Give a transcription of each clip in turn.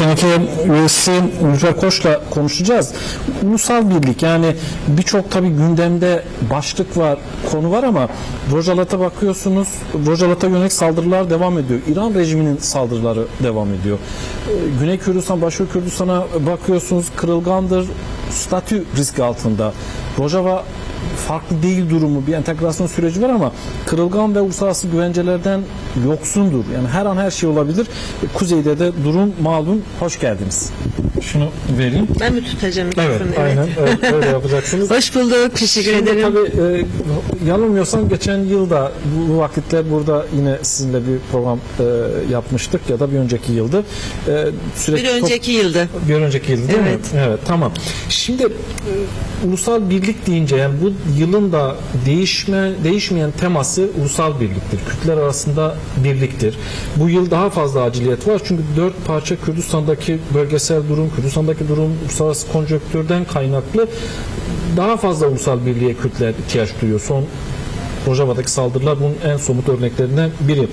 KNK üyesi Mücver Koç'la konuşacağız. Ulusal birlik, yani birçok tabii gündemde başlık var, konu var ama Rojavat'a bakıyorsunuz, Rojavat'a yönelik saldırılar devam ediyor. İran rejiminin saldırıları devam ediyor. Güney Kürdistan, Başka Kürdistan'a bakıyorsunuz, kırılgandır, statü riski altında. Rojava farklı değil durumu, bir entegrasyon süreci var ama kırılgan ve uluslararası güvencelerden yoksundur. Yani her an her şey olabilir. Kuzeyde de durum malum. Hoş geldiniz. Şunu vereyim. Ben mi tutacağım mikrofonu? Evet, aynen. Evet, öyle yapacaksınız. Hoş bulduk. Teşekkür Şimdi ederim. tabii yanılmıyorsam geçen yılda bu vakitler burada yine sizinle bir program yapmıştık ya da bir önceki yıldı. Bir önceki yıldı. Bir önceki yıldı değil Evet. mi? Evet, tamam. Şimdi ulusal birlik deyince, yani bu yılın da değişmeyen teması ulusal birliktir. Kürtler arasında birliktir. Bu yıl daha fazla aciliyet var. Çünkü 4 parça Kürdistan'daki bölgesel durum, Kürdistan'daki durum, uluslararası konjonktürden kaynaklı daha fazla ulusal birliğe Kürtler ihtiyaç duyuyor. Son Rojava'daki saldırılar bunun en somut örneklerinden biri.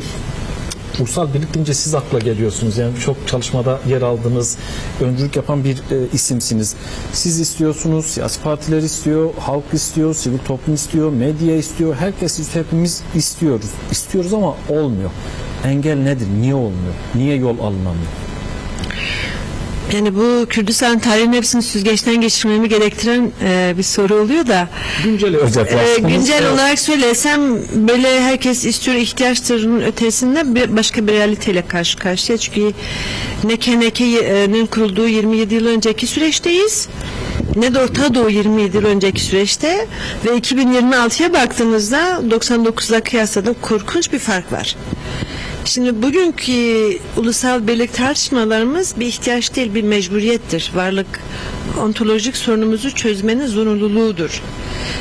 Ulusal birlik deyince siz akla geliyorsunuz. Yani çok çalışmada yer aldınız, öncülük yapan bir isimsiniz. Siz istiyorsunuz, siyasi partiler istiyor, halk istiyor, sivil toplum istiyor, medya istiyor, herkes istiyor, hepimiz istiyoruz. İstiyoruz ama olmuyor. Engel nedir? Niye olmuyor? Niye yol alınamıyor? Yani bu Kürdistan tarihinin hepsini süzgeçten geçirmemi gerektiren bir soru oluyor da. Güncel özetlersiniz. Güncel olarak söylesem, böyle herkes istiyor, ihtiyaçlarının ötesinde başka bir realiteyle karşı karşıya. Çünkü ne KNK'nin kurulduğu 27 yıl önceki süreçteyiz, ne de Orta Doğu 27 yıl önceki süreçte ve 2026'ya baktığımızda 99'la kıyasla da korkunç bir fark var. Şimdi bugünkü ulusal birlik tartışmalarımız bir ihtiyaç değil, bir mecburiyettir. Varlık ontolojik sorunumuzu çözmenin zorunluluğudur.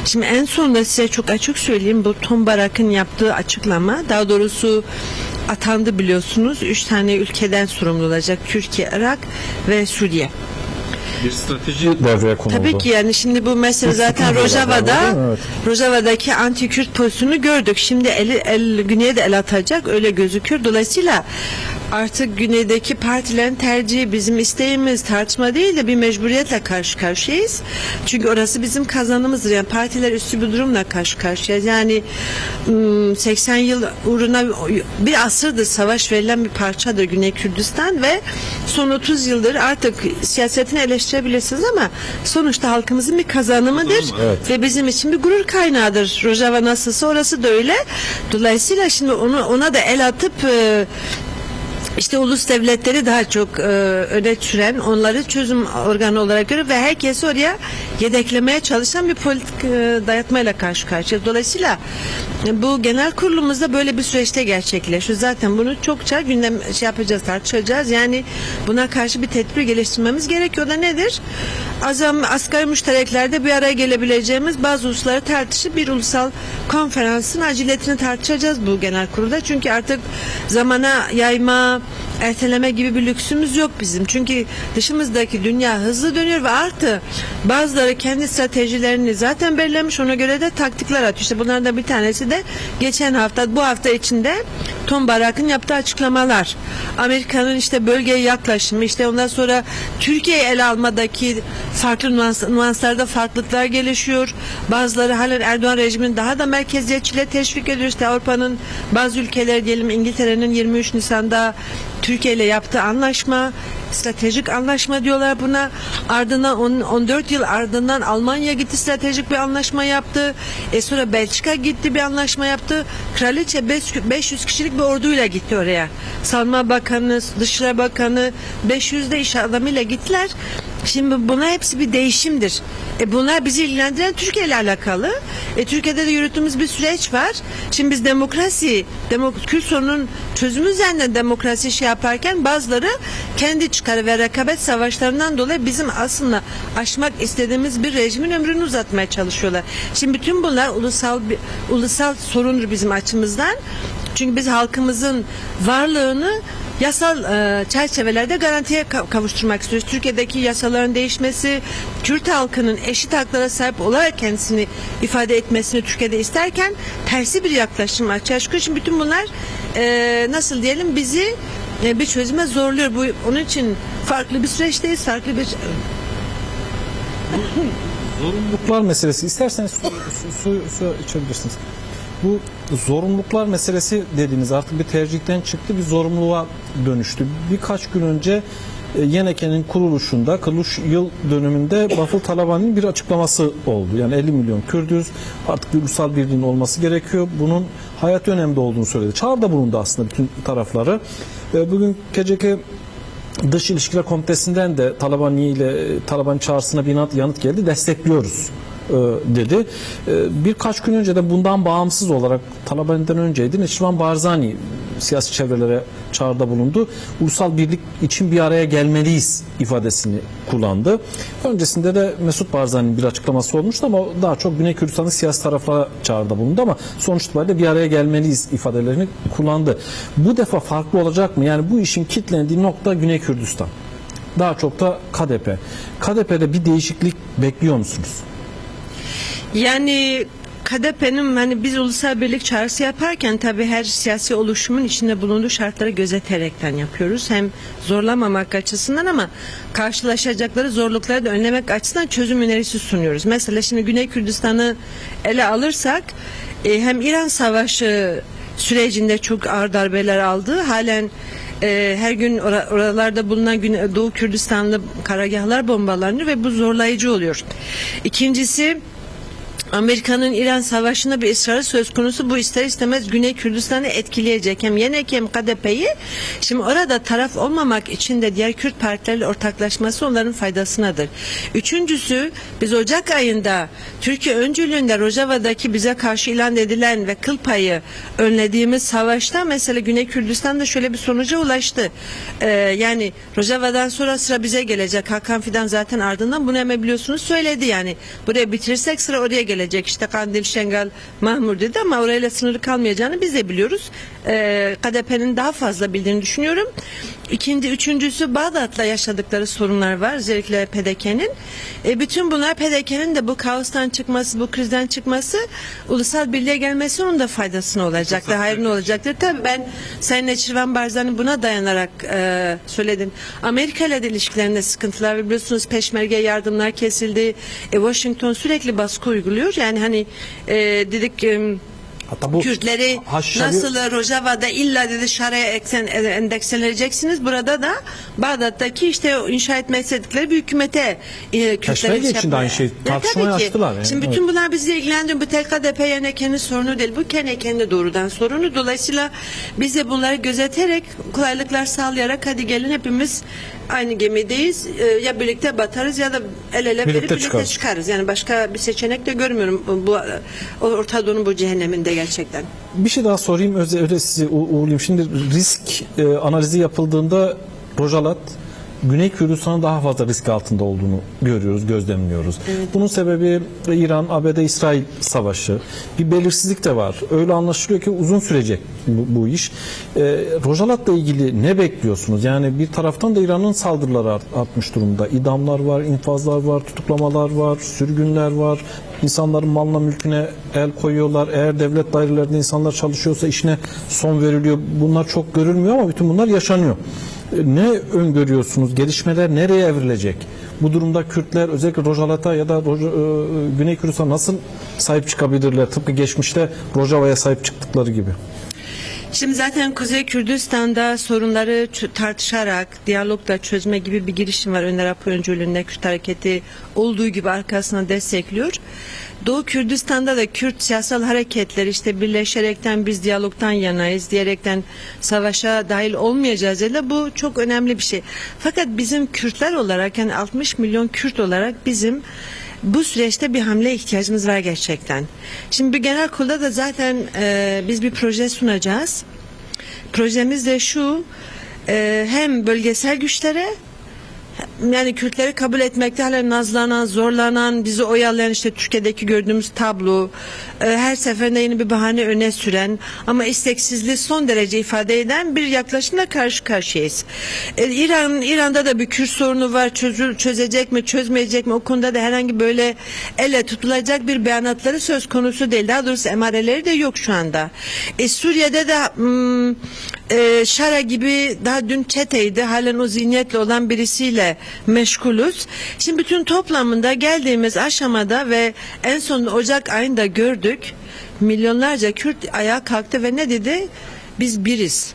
Şimdi en sonunda size çok açık söyleyeyim, bu Tom Barak'ın yaptığı açıklama, daha doğrusu atandı biliyorsunuz, 3 tane ülkeden sorumlu olacak: Türkiye, Irak ve Suriye. Bir strateji devreye konuldu. Tabii ki, yani şimdi bu mesele zaten Rojava'daki anti-Kürt pozisyonu gördük. Şimdi güneye de el atacak, öyle gözüküyor. Dolayısıyla artık güneydeki partilerin tercihi bizim isteğimiz, tartışma değil de bir mecburiyetle karşı karşıyayız. Çünkü orası bizim kazanımızdır. Yani partiler üstü bir durumla karşı karşıyayız. Yani 80 yıl uğruna bir asırdır savaş verilen bir parçadır Güney Kürdistan ve son 30 yıldır artık siyasetini eleştirebilirsiniz ama sonuçta halkımızın bir kazanımıdır. Evet. Ve bizim için bir gurur kaynağıdır. Rojava nasılsa orası da öyle. Dolayısıyla şimdi ona da el atıp İşte ulus devletleri daha çok öne süren, onları çözüm organı olarak görüyor ve herkesi oraya yedeklemeye çalışan bir politik dayatmayla karşı karşıya. Dolayısıyla bu genel kurulumuzda böyle bir süreçte gerçekleşiyor. Zaten bunu çokça gündem yapacağız, tartışacağız. Yani buna karşı bir tedbir geliştirmemiz gerekiyor. O da nedir? Asgari müştereklerde bir araya gelebileceğimiz bazı hususları tartışıp bir ulusal konferansın aciliyetini tartışacağız bu genel kurulda. Çünkü artık zamana yayma, erteleme gibi bir lüksümüz yok bizim. Çünkü dışımızdaki dünya hızlı dönüyor ve artı bazıları kendi stratejilerini zaten belirlemiş, ona göre de taktikler atıyor. İşte bunlardan bir tanesi de geçen hafta, bu hafta içinde Tom Barak'ın yaptığı açıklamalar. Amerika'nın işte bölgeye yaklaşımı, işte ondan sonra Türkiye'yi ele almadaki farklı nüanslarda farklılıklar gelişiyor. Bazıları halen Erdoğan rejiminin daha da merkeziyetçiliğe teşvik ediyor. İşte Avrupa'nın bazı ülkeler, diyelim İngiltere'nin 23 Nisan'da Türkiye ile yaptığı anlaşma, stratejik anlaşma diyorlar buna. Ardından 14 yıl ardından Almanya gitti, stratejik bir anlaşma yaptı. Sonra Belçika gitti, bir anlaşma yaptı. Kraliçe 500 kişilik bir orduyla gitti oraya. Savunma Bakanı, Dışişleri Bakanı, 500 de iş adamıyla gittiler. Şimdi bunlar hepsi bir değişimdir. Bunlar bizi ilgilendiren Türkiye ile alakalı. Türkiye'de de yürüttüğümüz bir süreç var. Şimdi biz Kürt sorunun çözümü üzerinden demokrasi yaparken bazıları kendi çıkarı ve rekabet savaşlarından dolayı bizim aslında aşmak istediğimiz bir rejimin ömrünü uzatmaya çalışıyorlar. Şimdi bütün bunlar ulusal sorundur bizim açımızdan. Çünkü biz halkımızın varlığını yasal çerçevelerde garantiye kavuşturmak istiyoruz. Türkiye'deki yasaların değişmesi, Kürt halkının eşit haklara sahip olarak kendisini ifade etmesini Türkiye'de isterken tersi bir yaklaşım açığa çıkıyor. Şimdi bütün bunlar nasıl diyelim, bizi bir çözüme zorluyor. Onun için farklı bir süreçteyiz, farklı bir Zorunluluklar meselesi. İsterseniz su içebilirsiniz. Bu zorunluluklar meselesi dediğiniz artık bir tercihten çıktı, bir zorunluluğa dönüştü. Birkaç gün önce Yeneke'nin kuruluş yıl dönümünde Bafıl Talabani'nin bir açıklaması oldu. Yani 50 milyon Kürdüz, artık bir ulusal birliğin olması gerekiyor. Bunun hayati önemli olduğunu söyledi. Çağrıda bulundu aslında bütün tarafları. Bugün KCK Dış İlişkiler Komitesi'nden de Talabani çağrısına bir yanıt geldi. Destekliyoruz dedi. Birkaç gün önce de bundan bağımsız olarak Talabani'den önceydi. Neçirvan Barzani siyasi çevrelere çağrıda bulundu. Ulusal birlik için bir araya gelmeliyiz ifadesini kullandı. Öncesinde de Mesut Barzani'nin bir açıklaması olmuştu ama daha çok Güney Kürdistan'ın siyasi taraflara çağrıda bulundu ama sonuç itibariyle bir araya gelmeliyiz ifadelerini kullandı. Bu defa farklı olacak mı? Yani bu işin kilitlendiği nokta Güney Kürdistan. Daha çok da KDP. KDP'de bir değişiklik bekliyor musunuz? Yani KDP'nin hani biz ulusal birlik çağrısı yaparken tabii her siyasi oluşumun içinde bulunduğu şartları gözeterekten yapıyoruz. Hem zorlamamak açısından ama karşılaşacakları zorlukları da önlemek açısından çözüm önerisi sunuyoruz. Mesela şimdi Güney Kürdistan'ı ele alırsak hem İran Savaşı sürecinde çok ağır darbeler aldı. Halen her gün oralarda bulunan Doğu Kürdistanlı karargahlar bombalanıyor ve bu zorlayıcı oluyor. İkincisi, Amerika'nın İran Savaşı'nda bir ısrarı söz konusu. Bu ister istemez Güney Kürdistan'ı etkileyecek. Hem YNK hem KDP'yi. Şimdi orada taraf olmamak için de diğer Kürt partilerle ortaklaşması onların faydasınadır. Üçüncüsü, biz Ocak ayında Türkiye öncülüğünde Rojava'daki bize karşı ilan edilen ve kıl payı önlediğimiz savaşta mesela Güney Kürdistan'da şöyle bir sonuca ulaştı. Yani Rojava'dan sonra sıra bize gelecek. Hakan Fidan zaten ardından bunu hemen biliyorsunuz söyledi. Yani buraya bitirirsek sıra oraya gelecek. İşte Kandil, Şengal, Mahmur dedi ama orayla sınırı kalmayacağını biz de biliyoruz. KDP'nin daha fazla bildiğini düşünüyorum. Üçüncüsü Bağdat'la yaşadıkları sorunlar var. Özellikle PDK'nin. Bütün bunlar PDK'nin de bu kaostan çıkması, bu krizden çıkması, ulusal birliğe gelmesi onun da faydasına olacaktır, hayrına olacaktır. Tabii ben Sayın Neçirvan Barzani buna dayanarak söyledim. Amerika ile de ilişkilerinde sıkıntılar var. Biliyorsunuz peşmerge yardımlar kesildi. Washington sürekli baskı uyguluyor. Yani hani dedik hatta bu Kürtleri nasıl Rojava'da illa dedi şaraya endeksleneceksiniz. Burada da Bağdat'taki işte inşa etmek istedikleri bir hükümete Kürtleri için de aynı şey tartışmaya açtılar. Yani. Şimdi bütün bunlar bizi ilgilendiriyor. Bu tek KDP YNK'nin sorunu değil. Bu KNK'nin doğrudan sorunu. Dolayısıyla biz de bunları gözeterek kolaylıklar sağlayarak hadi gelin hepimiz aynı gemideyiz. Ya birlikte batarız ya da el ele verip birlikte çıkarız. Yani başka bir seçenek de görmüyorum bu Orta Doğu'nun bu cehenneminde gerçekten. Bir şey daha sorayım öyle sizi uğurlayayım. Şimdi risk analizi yapıldığında Rojalat Güney Kürdistan'ın daha fazla risk altında olduğunu görüyoruz, gözlemliyoruz. Evet. Bunun sebebi İran, ABD, İsrail savaşı. Bir belirsizlik de var. Öyle anlaşılıyor ki uzun sürecek bu iş. Rojalat'la ilgili ne bekliyorsunuz? Yani bir taraftan da İran'ın saldırıları artmış durumda. İdamlar var, infazlar var, tutuklamalar var, sürgünler var. İnsanların malına mülküne el koyuyorlar. Eğer devlet dairelerinde insanlar çalışıyorsa işine son veriliyor. Bunlar çok görülmüyor ama bütün bunlar yaşanıyor. Ne öngörüyorsunuz? Gelişmeler nereye evrilecek? Bu durumda Kürtler özellikle Rojalat'a ya da Güney Kürdistan'a nasıl sahip çıkabilirler? Tıpkı geçmişte Rojava'ya sahip çıktıkları gibi. Şimdi zaten Kuzey Kürdistan'da sorunları tartışarak diyalogla çözme gibi bir girişim var. Önder Apo öncülüğünde Kürt hareketi olduğu gibi arkasına destekliyor. Doğu Kürdistan'da da Kürt siyasal hareketler işte birleşerekten biz diyalogtan yanayız diyerekten savaşa dahil olmayacağız dediler. Bu çok önemli bir şey. Fakat bizim Kürtler olarak yani 60 milyon Kürt olarak bizim bu süreçte bir hamle ihtiyacımız var gerçekten. Şimdi bir genel kurulda da zaten biz bir proje sunacağız. Projemiz de şu, hem bölgesel güçlere yani Kürtleri kabul etmekte hala nazlanan, zorlanan, bizi oyalayan işte Türkiye'deki gördüğümüz tablo, her seferinde yeni bir bahane öne süren ama isteksizliği son derece ifade eden bir yaklaşımla karşı karşıyayız. İran'da da bir Kürt sorunu var, çözecek mi, çözmeyecek mi o konuda da herhangi böyle elle tutulacak bir beyanatları söz konusu değil. Daha doğrusu emareleri de yok şu anda. Suriye'de de Şara gibi daha dün çeteydi, halen o zihniyetle olan birisiyle meşgulüz. Şimdi bütün toplamında geldiğimiz aşamada ve en son Ocak ayında gördük, milyonlarca Kürt ayağa kalktı ve ne dedi? Biz biriz.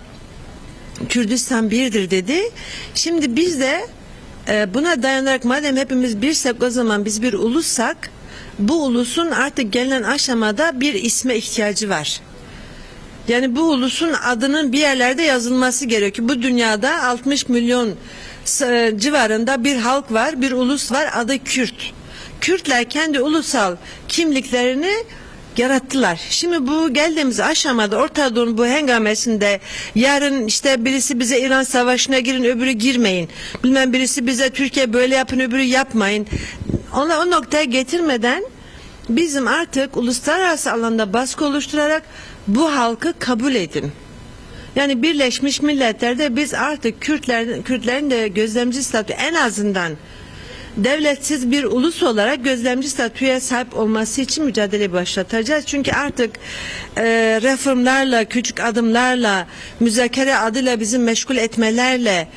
Kürdistan birdir dedi. Şimdi biz de buna dayanarak madem hepimiz birsek, o zaman biz bir ulussak, bu ulusun artık gelinen aşamada bir isme ihtiyacı var. Yani bu ulusun adının bir yerlerde yazılması gerekiyor. Bu dünyada 60 milyon civarında bir halk var, bir ulus var, adı Kürt. Kürtler kendi ulusal kimliklerini yarattılar. Şimdi bu geldiğimiz aşamada, Orta Doğu'nun bu hengamesinde yarın işte birisi bize İran savaşına girin, öbürü girmeyin. Bilmem birisi bize Türkiye böyle yapın, öbürü yapmayın. O noktaya getirmeden bizim artık uluslararası alanda baskı oluşturarak bu halkı kabul edin. Yani Birleşmiş Milletler'de biz artık Kürtlerin de gözlemci statü, en azından devletsiz bir ulus olarak gözlemci statüye sahip olması için mücadele başlatacağız. Çünkü artık reformlarla, küçük adımlarla, müzakere adıyla bizi meşgul etmelerle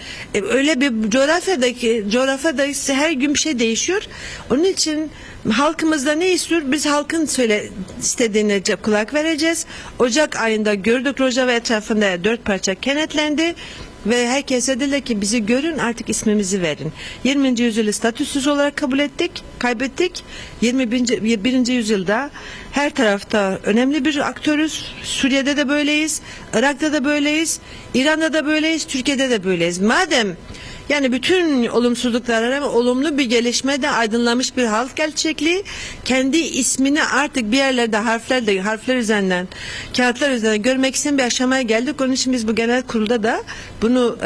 öyle bir coğrafyada her gün bir şey değişiyor. Onun için halkımızda ne istiyor? Biz halkın istediğine kulak vereceğiz. Ocak ayında gördük, Rojava etrafında 4 parça kenetlendi. Ve herkese dediler ki bizi görün, artık ismimizi verin. 20. yüzyılı statüsüz olarak kabul ettik, kaybettik. 21. yüzyılda her tarafta önemli bir aktörüz. Suriye'de de böyleyiz, Irak'ta da böyleyiz, İran'da da böyleyiz, Türkiye'de de böyleyiz. Madem yani bütün olumsuzluklara rağmen olumlu bir gelişmede aydınlanmış bir halk gerçekliği, kendi ismini artık bir yerlerde harfler üzerinden, kağıtlar üzerinden görmek isteyen bir aşamaya geldik. Onun için biz bu genel kurulda da bunu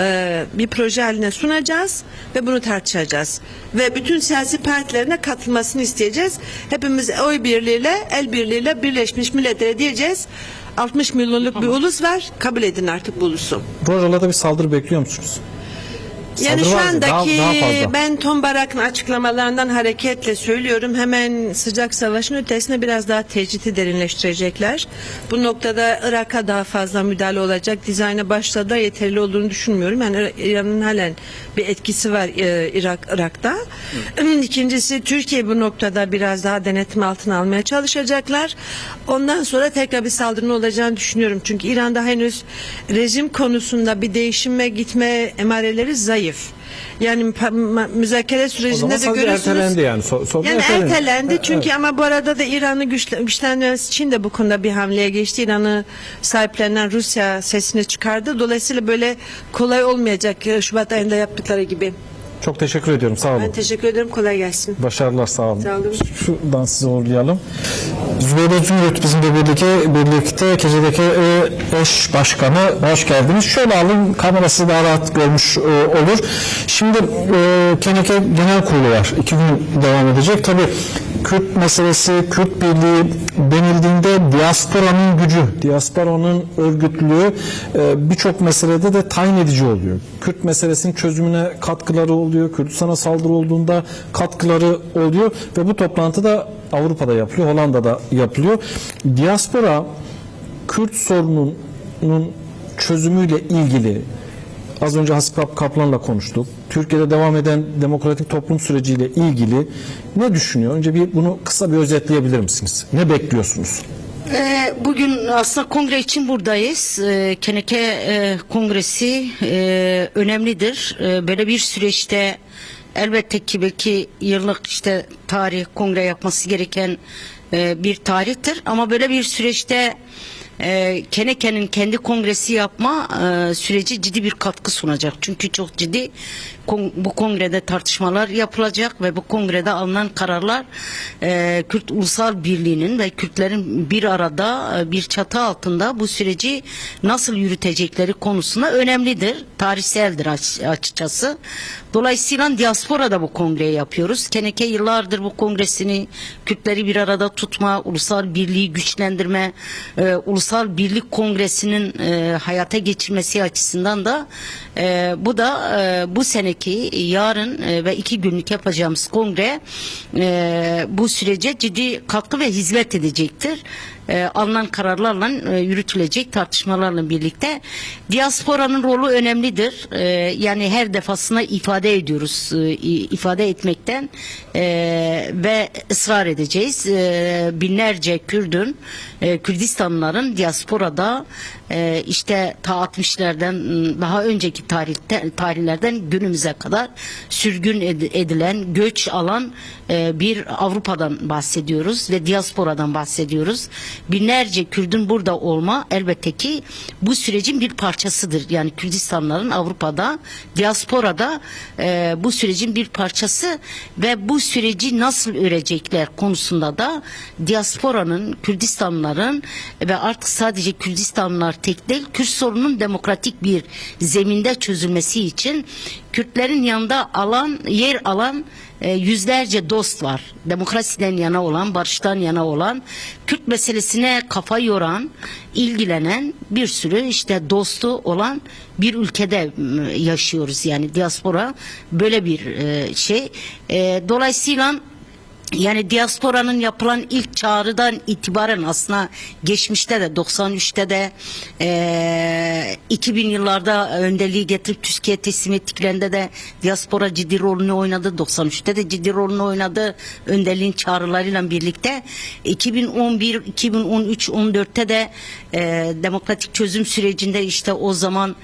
bir proje haline sunacağız ve bunu tartışacağız. Ve bütün siyasi partilerine katılmasını isteyeceğiz. Hepimiz oy birliğiyle, el birliğiyle Birleşmiş Milletler'e diyeceğiz. 60 milyonluk bir ulus var, kabul edin artık bu ulusu. Rojala'da bir saldırı bekliyor musunuz? Yani şu andaki daha fazla. ben Tom Barak'ın açıklamalarından hareketle söylüyorum, hemen sıcak savaşın ötesine biraz daha tecridi derinleştirecekler. Bu noktada Irak'a daha fazla müdahale olacak. Dizayna başladı, yeterli olduğunu düşünmüyorum. Yani İran'ın halen bir etkisi var Irak'ta. İkincisi, Türkiye bu noktada biraz daha denetim altına almaya çalışacaklar. Ondan sonra tekrar bir saldırının olacağını düşünüyorum. Çünkü İran'da henüz rejim konusunda bir değişime gitme emareleri zayıf. Yani müzakere sürecinde de görüyorsunuz. Ertelendi yani. Ertelendi çünkü, ama bu arada da İran'ı güçlendirmesi için de bu konuda bir hamleye geçti. İran'ı sahiplenen Rusya sesini çıkardı. Dolayısıyla böyle kolay olmayacak Şubat ayında yaptıkları gibi. Çok teşekkür ediyorum. Sağ olun. Ben teşekkür ederim. Kolay gelsin. Başarılar, sağ olun. Sağ olun. Şuradan sizi uğurlayalım. Zübeyde Zümrüt bizimle birlikte Keçi'deki eş başkanı. Hoş geldiniz. Şöyle alın, kamerası daha rahat görmüş olur. Şimdi Keneke Genel Kurulu var. 2 gün devam edecek. Tabii Kürt meselesi, Kürt birliği denildiğinde diasporanın gücü, diasporanın örgütlüğü birçok meselede de tayin edici oluyor. Kürt meselesinin çözümüne katkıları oluyor. Kürdistan'a saldırı olduğunda katkıları oluyor ve bu toplantıda Avrupa'da yapılıyor, Hollanda'da yapılıyor. Diaspora Kürt sorununun çözümüyle ilgili az önce Hasip Kaplan'la konuştuk. Türkiye'de devam eden demokratik toplum süreciyle ilgili ne düşünüyor? Önce bunu kısa bir özetleyebilir misiniz? Ne bekliyorsunuz? Bugün aslında kongre için buradayız. Keneke Kongresi önemlidir. Böyle bir süreçte elbette ki belki yıllık işte tarih kongre yapması gereken bir tarihtir. Ama böyle bir süreçte Keneke'nin kendi kongresi yapma süreci ciddi bir katkı sunacak. Çünkü çok ciddi bu kongrede tartışmalar yapılacak ve bu kongrede alınan kararlar Kürt Ulusal Birliği'nin ve Kürtlerin bir arada bir çatı altında bu süreci nasıl yürütecekleri konusunda önemlidir. Tarihseldir açıkçası. Dolayısıyla diasporada bu kongreyi yapıyoruz. Keneke yıllardır bu kongresini Kürtleri bir arada tutma, ulusal birliği güçlendirme, ulusal birlik kongresinin hayata geçirmesi açısından da bu da bu seneki yarın ve 2 günlük yapacağımız kongre bu sürece ciddi katkı ve hizmet edecektir. alınan kararlarla yürütülecek tartışmalarla birlikte diasporanın rolü önemlidir. Yani her defasında ifade ediyoruz. İfade etmekten ve ısrar edeceğiz. Binlerce Kürdün, Kürdistanlıların diasporada işte ta 60'lerden daha önceki tarihlerden günümüze kadar sürgün edilen, göç alan bir Avrupa'dan bahsediyoruz ve diasporadan bahsediyoruz. Binlerce Kürdün burada olma elbette ki bu sürecin bir parçasıdır. Yani Kürdistanlıların Avrupa'da, diasporada bu sürecin bir parçası ve bu süreci nasıl örecekler konusunda da diasporanın, Kürdistanlıların ve artık sadece Kürdistanlılar tek değil, Kürt sorunun demokratik bir zeminde çözülmesi için Kürtlerin yanında yer alan yüzlerce dost var. Demokrasiden yana olan, barıştan yana olan, Kürt meselesine kafa yoran, ilgilenen bir sürü işte dostu olan bir ülkede yaşıyoruz. Yani diaspora böyle bir şey. Dolayısıyla yani diasporanın yapılan ilk çağrıdan itibaren aslında geçmişte de 93'te de 2000 yıllarda önderliği getirip Türkiye teslim ettiklerinde de diaspora ciddi rolünü oynadı. 93'te de ciddi rolünü oynadı. Önderliğin çağrılarıyla birlikte 2011, 2013, 14'te de demokratik çözüm sürecinde işte o zaman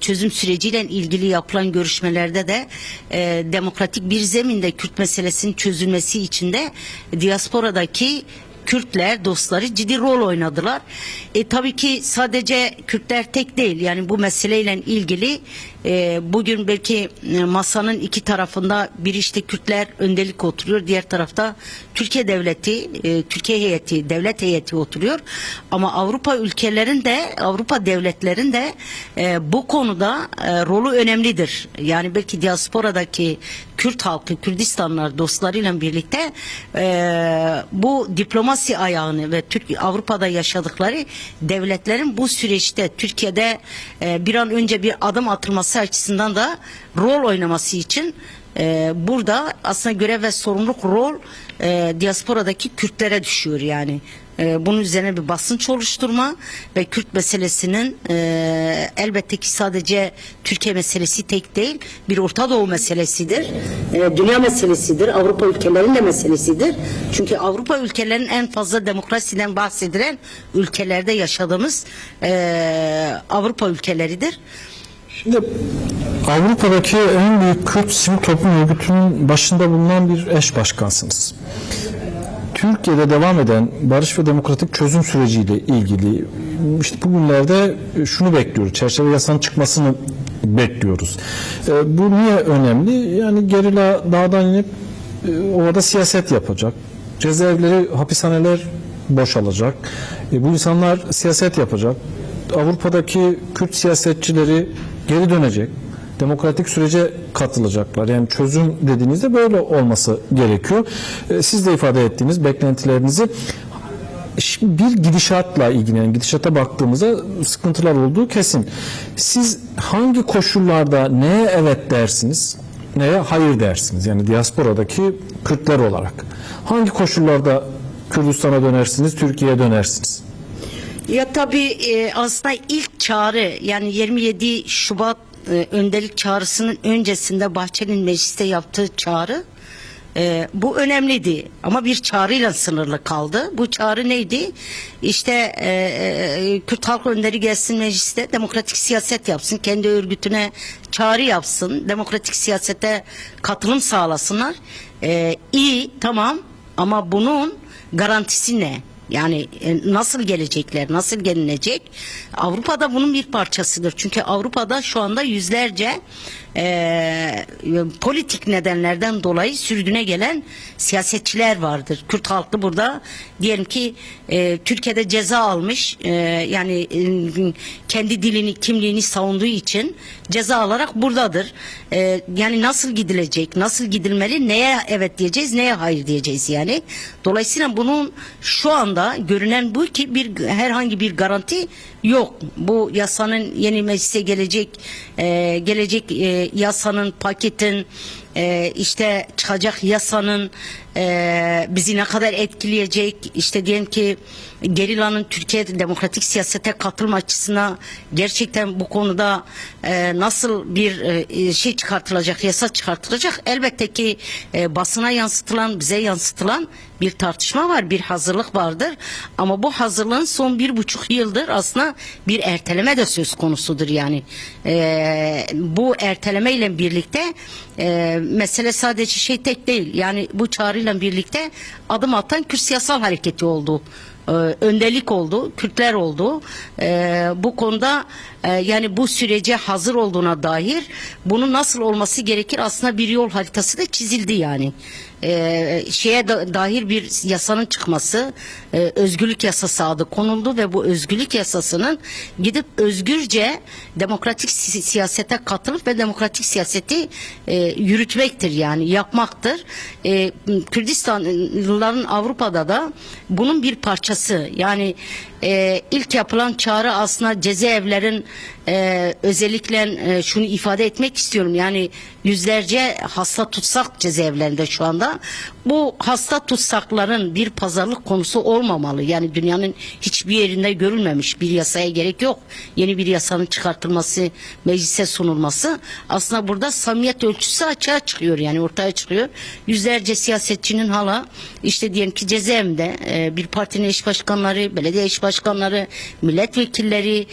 çözüm süreciyle ilgili yapılan görüşmelerde de demokratik bir zeminde Kürt meselesinin çözülmesi için de diasporadaki Kürtler, dostları ciddi rol oynadılar. Tabii ki sadece Kürtler tek değil. Yani bu meseleyle ilgili bugün belki masanın iki tarafında bir işte Kürtler öndelik oturuyor. Diğer tarafta Türkiye devleti, Türkiye heyeti, devlet heyeti oturuyor. Ama Avrupa ülkelerin de, Avrupa devletlerin de bu konuda rolü önemlidir. Yani belki diasporadaki Kürt halkı, Kürdistanlar dostlarıyla birlikte bu diplomasi ayağını ve Avrupa'da yaşadıkları devletlerin bu süreçte Türkiye'de bir an önce bir adım atılması açısından da rol oynaması için burada aslında görev ve sorumluluk rol diasporadaki Kürtlere düşüyor yani. Bunun üzerine bir basınç oluşturma ve Kürt meselesinin elbette ki sadece Türkiye meselesi tek değil, bir Orta Doğu meselesidir. Dünya meselesidir, Avrupa ülkelerinin de meselesidir. Çünkü Avrupa ülkelerinin en fazla demokrasiden bahsedilen ülkelerde yaşadığımız Avrupa ülkeleridir. Şimdi Avrupa'daki en büyük Kürt sivil toplum örgütünün başında bulunan bir eş başkansınız. Türkiye'de devam eden barış ve demokratik çözüm süreciyle ilgili işte bugünlerde şunu bekliyoruz. Çerçeve yasanın çıkmasını bekliyoruz. Bu niye önemli? Yani gerilla dağdan inip orada siyaset yapacak. Cezaevleri, hapishaneler boşalacak. Bu insanlar siyaset yapacak. Avrupa'daki Kürt siyasetçileri geri dönecek. Demokratik sürece katılacaklar. Yani çözüm dediğinizde böyle olması gerekiyor. Siz de ifade ettiğiniz beklentilerinizi şimdi bir gidişatla ilgilenen, gidişata baktığımızda sıkıntılar olduğu kesin. Siz hangi koşullarda neye evet dersiniz, neye hayır dersiniz? Yani diasporadaki Kürtler olarak. Hangi koşullarda Kürdistan'a dönersiniz, Türkiye'ye dönersiniz? Ya tabii aslında ilk çağrı yani 27 Şubat önderlik çağrısının öncesinde Bahçeli'nin mecliste yaptığı çağrı bu önemliydi ama bir çağrıyla sınırlı kaldı. Bu çağrı neydi? İşte Kürt halk önderi gelsin mecliste, demokratik siyaset yapsın, kendi örgütüne çağrı yapsın, demokratik siyasete katılım sağlasınlar. İyi, tamam, ama bunun garantisi ne? Yani nasıl gelecekler, nasıl gelinecek? Avrupa'da bunun bir parçasıdır. Çünkü Avrupa'da şu anda yüzlerce politik nedenlerden dolayı sürgüne gelen siyasetçiler vardır. Kürt halkı burada diyelim ki Türkiye'de ceza almış, yani kendi dilini, kimliğini savunduğu için ceza alarak buradadır. Yani nasıl gidilecek, nasıl gidilmeli, neye evet diyeceğiz, neye hayır diyeceğiz yani. Dolayısıyla bunun şu anda görünen bu ki herhangi bir garanti yok. Bu yasanın yeni meclise gelecek yasanın, paketin, işte çıkacak yasanın bizi ne kadar etkileyecek, işte diyelim ki Gerila'nın Türkiye demokratik siyasete katılma açısına gerçekten bu konuda nasıl bir şey çıkartılacak, yasa çıkartılacak, elbette ki basına yansıtılan, bize yansıtılan bir tartışma var, bir hazırlık vardır. Ama bu hazırlığın son 1,5 yıldır aslında bir erteleme de söz konusudur yani. Bu erteleme ile birlikte mesele sadece tek değil. Yani bu çağrıyla birlikte adım atan Kürt siyasal hareketi oldu. Önderlik oldu, Kürtler oldu. Bu konuda yani bu sürece hazır olduğuna dair bunun nasıl olması gerekir aslında bir yol haritası da çizildi yani. Dair bir yasanın çıkması, özgürlük yasası adı konuldu ve bu özgürlük yasasının gidip özgürce demokratik siyasete katılıp ve demokratik siyaseti yürütmektir yani, yapmaktır. Kürdistanlıların Avrupa'da da bunun bir parçası yani. İlk yapılan çağrı aslında cezaevlerin özellikle şunu ifade etmek istiyorum yani yüzlerce hasta tutsak cezaevlerinde şu anda, bu hasta tutsakların bir pazarlık konusu olmamalı yani, dünyanın hiçbir yerinde görülmemiş bir yasaya gerek yok, yeni bir yasanın çıkartılması, meclise sunulması. Aslında burada samimiyet ölçüsü açığa çıkıyor yani, ortaya çıkıyor. Yüzlerce siyasetçinin hala işte diyelim ki cezaevinde bir partinin eş başkanları, belediye eş başkanları, milletvekilleri,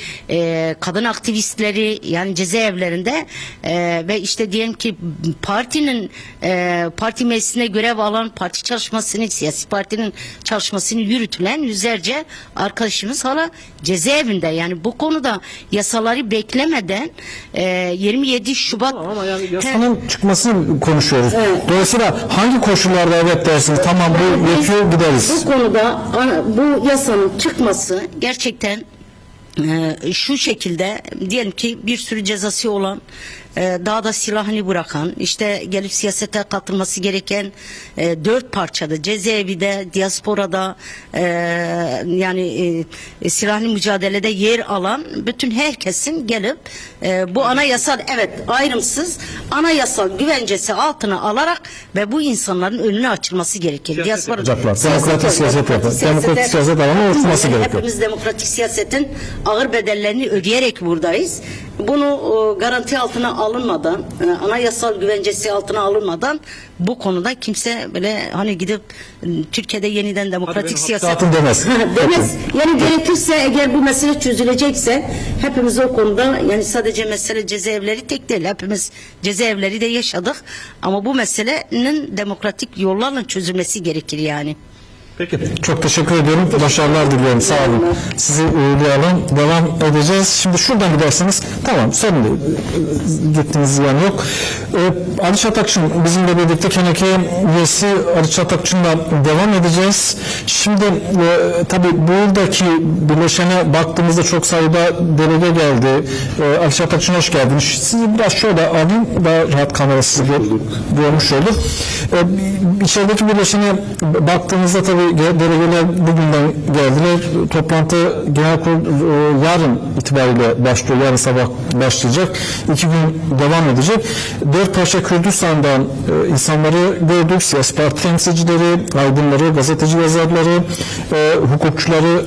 kadın aktivistleri yani cezaevlerinde ve işte diyelim ki partinin parti meclisinde görev alan, parti çalışmasını, siyasi partinin çalışmasını yürütülen yüzlerce arkadaşımız hala cezaevinde. Yani bu konuda yasaları beklemeden 27 Şubat Ama yani Yasanın çıkmasını konuşuyoruz. Evet. Dolayısıyla hangi koşullarda evet dersiniz? Tamam bu yetiyor, gideriz. bu konuda bu yasanın çıkması gerçekten şu şekilde, diyelim ki bir sürü cezası olan, daha da silahını bırakan, işte gelip siyasete katılması gereken 4 parçada, cezaevi de, diasporada yani silahlı mücadelede yer alan bütün herkesin gelip bu anayasal, evet, ayrımsız anayasal güvencesi altına alarak ve bu insanların önüne açılması gerekir. Demokratik siyaset yapın. Demokratik siyaset alanı oluşturması gerekiyor. Hepimiz demokratik siyasetin ağır bedellerini ödeyerek buradayız. Bunu garanti altına alınmadan, anayasal güvencesi altına alınmadan bu konuda kimse böyle hani gidip Türkiye'de yeniden demokratik siyaset demez. demez. Yani gerekirse, eğer bu mesele çözülecekse hepimiz o konuda, yani sadece mesele cezaevleri tek değil. Hepimiz cezaevleri de yaşadık ama bu meselenin demokratik yollarla çözülmesi gerekir yani. Peki. Çok teşekkür ediyorum. Başarılar diliyorum. Sağ olun. Sizi uğurlayalım. Devam edeceğiz. Şimdi şuradan gidersiniz. Tamam, sorun değil. Gittiğiniz yan yok. Ali Çatakçın bizimle birlikte, Keneke üyesi Ali Çatakçın'la devam edeceğiz. Şimdi tabii buradaki birleşene baktığımızda çok sayıda delege geldi. Ali Çatakçın hoş geldiniz. Sizi biraz şöyle alayım. Daha rahat kamera sizi görmüş olur. İçerideki birleşene baktığımızda tabii delegeler bugünden geldiler. Toplantı genel kurul yarın itibariyle başlıyor. Yarın sabah başlayacak. 2 gün devam edecek. 4 parça Kürdistan'dan insanları gördük. Siyasi parti temsilcileri, aydınları, gazeteci yazarları, hukukçuları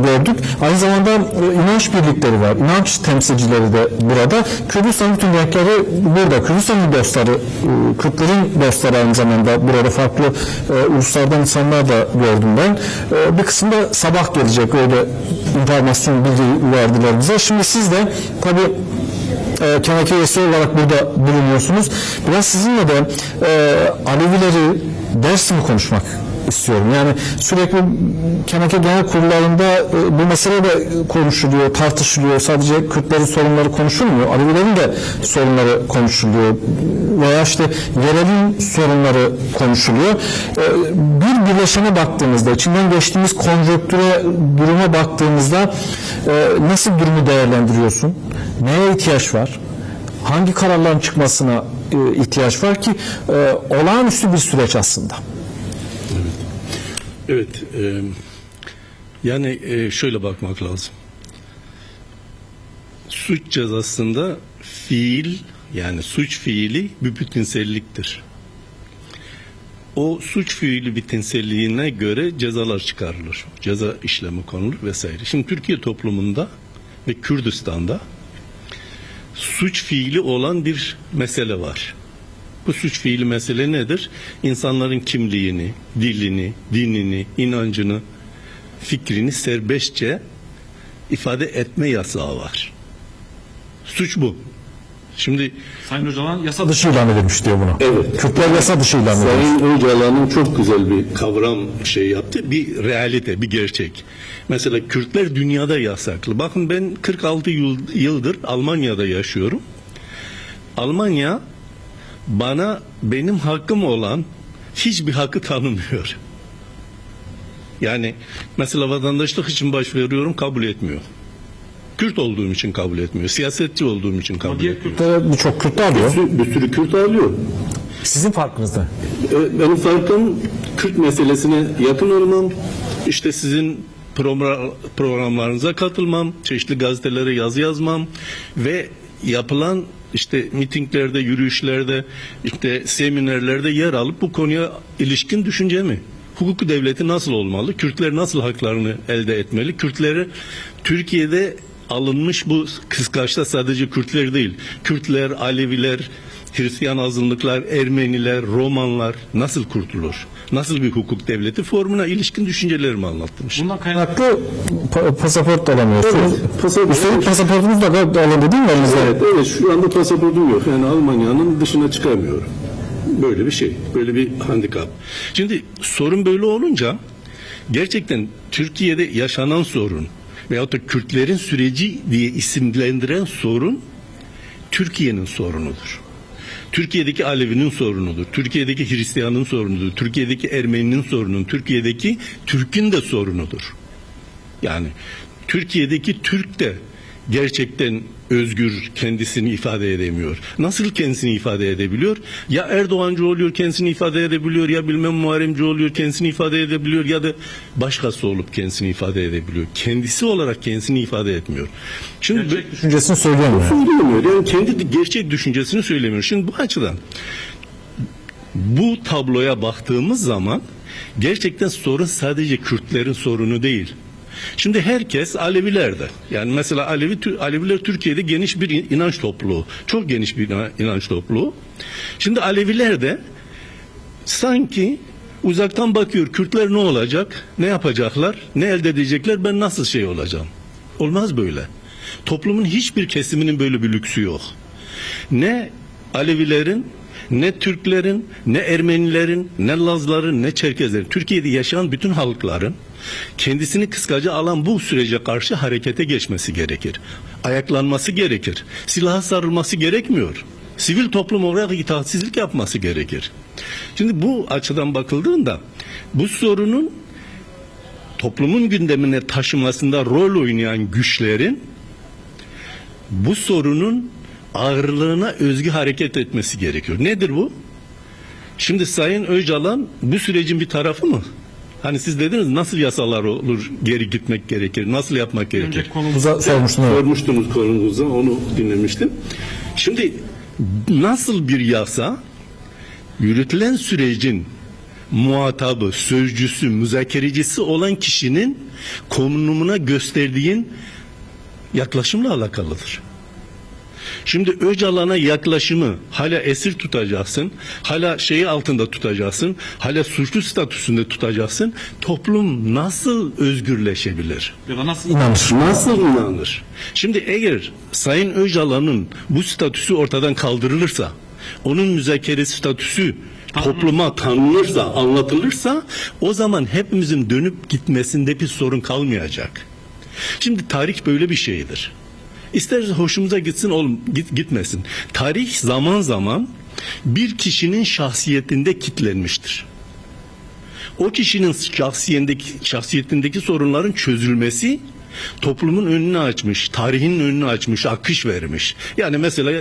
gördük. Aynı zamanda inanç birlikleri var. İnanç temsilcileri de burada. Kürdistan'ın bütün renkleri burada. Kürdistan'ın dostları, Kürtlerin dostları aynı zamanda burada, farklı uluslardan insanlar da gördüm ben. Bir kısmı da sabah gelecek, öyle informasyon bilgi verdiler bize. Şimdi siz de tabii Keneke üyesi olarak burada bulunuyorsunuz. Biraz sizinle de Alevileri, Dersim'i konuşmak istiyorum. Yani sürekli Keneke genel kurullarında bu mesele de konuşuluyor, tartışılıyor. Sadece Kürtlerin sorunları konuşulmuyor. Alevilerin de sorunları konuşuluyor. Veya işte yerelin sorunları konuşuluyor. Bir birleşene baktığımızda, içinden geçtiğimiz konjonktüre, duruma baktığımızda nasıl durumu değerlendiriyorsun? Neye ihtiyaç var? Hangi kararların çıkmasına ihtiyaç var ki olağanüstü bir süreç aslında? Evet, yani şöyle bakmak lazım. suç cezasında fiil, yani suç fiili bir bütünselliktir. O suç fiili bütünselliğine göre cezalar çıkarılır. Ceza işlemi konulur vesaire. Şimdi Türkiye toplumunda ve Kürdistan'da suç fiili olan bir mesele var. Bu suç fiili mesele nedir? İnsanların kimliğini, dilini, dinini, inancını, fikrini serbestçe ifade etme yasağı var. Suç bu. Şimdi Sayın Öcalan yasa Dışı ilan edilmiş diyor bunu. Evet. Kürtler yasa dışı ilan edilmiş. Sayın Öcalan'ın çok güzel bir kavram yaptı. Bir realite, bir gerçek. Mesela Kürtler dünyada yasaklı. Bakın ben 46 yıldır Almanya'da yaşıyorum. Almanya bana benim hakkım olan hiçbir hakkı tanımıyor. Yani mesela vatandaşlık için başvuruyorum, kabul etmiyor. Kürt olduğum için kabul etmiyor. Siyasetçi olduğum için kabul etmiyor. Birçok Kürt alıyor. Bir sürü Kürt alıyor. Sizin farkınız ne? Benim farkım Kürt meselesine yakın olmam, işte sizin programlarınıza katılmam, çeşitli gazetelere yazı yazmam ve yapılan işte mitinglerde, yürüyüşlerde, işte seminerlerde yer alıp bu konuya ilişkin düşüncemi. Hukuk devleti nasıl olmalı? Kürtler nasıl haklarını elde etmeli? Kürtleri Türkiye'de alınmış bu kıskaçta sadece Kürtler değil. Kürtler, Aleviler, Hristiyan azınlıklar, Ermeniler, Romanlar nasıl kurtulur? Nasıl bir hukuk devleti formuna ilişkin düşüncelerimi anlattım. bundan kaynaklı Kaynaklı pasaport da alamıyorsunuz. pasaport- Üstelik pasaportunuz da alındı değil mi elinizde? Evet, şu anda pasaportum yok. Yani Almanya'nın dışına çıkamıyorum. Böyle bir şey, böyle bir handikap. Şimdi sorun böyle olunca gerçekten Türkiye'de yaşanan sorun veyahut da Kürtlerin süreci diye isimlendiren sorun Türkiye'nin sorunudur. Türkiye'deki Alevi'nin sorunudur. Türkiye'deki Hristiyan'ın sorunudur. Türkiye'deki Ermeni'nin sorunudur. Türkiye'deki Türk'ün de sorunudur. Yani Türkiye'deki Türk de gerçekten özgür kendisini ifade edemiyor. Nasıl kendisini ifade edebiliyor? Ya Erdoğancı oluyor kendisini ifade edebiliyor, ya bilmem Muharremci oluyor kendisini ifade edebiliyor, ya da başkası olup kendisini ifade edebiliyor. Kendisi olarak kendisini ifade etmiyor. Şimdi Düşüncesini söyleyemiyor. söyleyemiyor. Yani kendi gerçek düşüncesini söylemiyor. Şimdi bu açıdan bu tabloya baktığımız zaman gerçekten sorun sadece Kürtlerin sorunu değil. Şimdi herkes Alevilerde. Yani mesela Aleviler Türkiye'de geniş bir inanç topluluğu. Çok geniş bir inanç topluluğu. Şimdi Aleviler de sanki uzaktan bakıyor. Kürtler ne olacak? Ne yapacaklar? Ne elde edecekler? Ben nasıl şey olacağım? Olmaz böyle. Toplumun hiçbir kesiminin böyle bir lüksü yok. Ne Alevilerin, ne Türklerin, ne Ermenilerin, ne Lazların, ne Çerkezlerin, Türkiye'de yaşayan bütün halkların kendisini kıskaca alan bu sürece karşı harekete geçmesi gerekir. Ayaklanması gerekir. Silaha sarılması gerekmiyor. Sivil toplum olarak itaatsizlik yapması gerekir. Şimdi bu açıdan bakıldığında bu sorunun toplumun gündemine taşımasında rol oynayan güçlerin bu sorunun ağırlığına özgü hareket etmesi gerekiyor. Nedir bu? Şimdi Sayın Öcalan bu sürecin bir tarafı mı? Hani siz dediniz nasıl yasalar olur, geri gitmek gerekir, nasıl yapmak gerekir? önce konumuz Buza sormuştum. Evet. Sormuştunuz konunuzda, onu dinlemiştim. Şimdi nasıl bir yasa yürütülen sürecin muhatabı, sözcüsü, müzakerecisi olan kişinin konumuna gösterdiğin yaklaşımla alakalıdır. Şimdi Öcalan'a yaklaşımı hala esir tutacaksın, hala şeyi altında tutacaksın, hala suçlu statüsünde tutacaksın. Toplum nasıl özgürleşebilir? ya da nasıl Nasıl inanır? Şimdi eğer Sayın Öcalan'ın bu statüsü ortadan kaldırılırsa, onun müzakere statüsü topluma tanınırsa, anlatılırsa, o zaman hepimizin dönüp gitmesinde bir sorun kalmayacak. Şimdi tarih böyle bir şeydir. İster hoşumuza gitsin, gitmesin. Tarih zaman zaman bir kişinin şahsiyetinde kitlenmiştir. O kişinin şahsiyetindeki sorunların çözülmesi toplumun önünü açmış, tarihin önünü açmış, akış vermiş. Yani mesela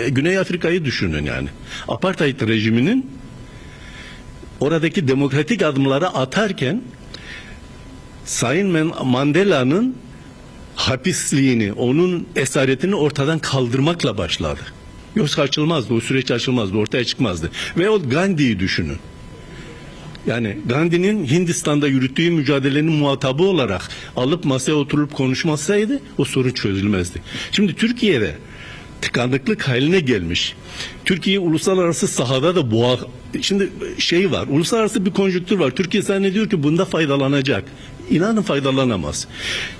Güney Afrika'yı düşünün yani. Apartheid rejiminin oradaki demokratik adımları atarken Sayın Mandela'nın hapisliğini, onun esaretini ortadan kaldırmakla başladı. Yoksa açılmazdı, o süreç açılmazdı, ortaya çıkmazdı. Ve o Gandhi'yi düşünün. Yani Gandhi'nin Hindistan'da yürüttüğü mücadelenin muhatabı olarak alıp masaya oturup konuşmasaydı o sorun çözülmezdi. Şimdi Türkiye'de tıkanıklık haline gelmiş. Türkiye uluslararası sahada da şimdi şey var, uluslararası bir konjüktür var. Türkiye zannediyor ki bunda faydalanacak. İnanın faydalanamaz.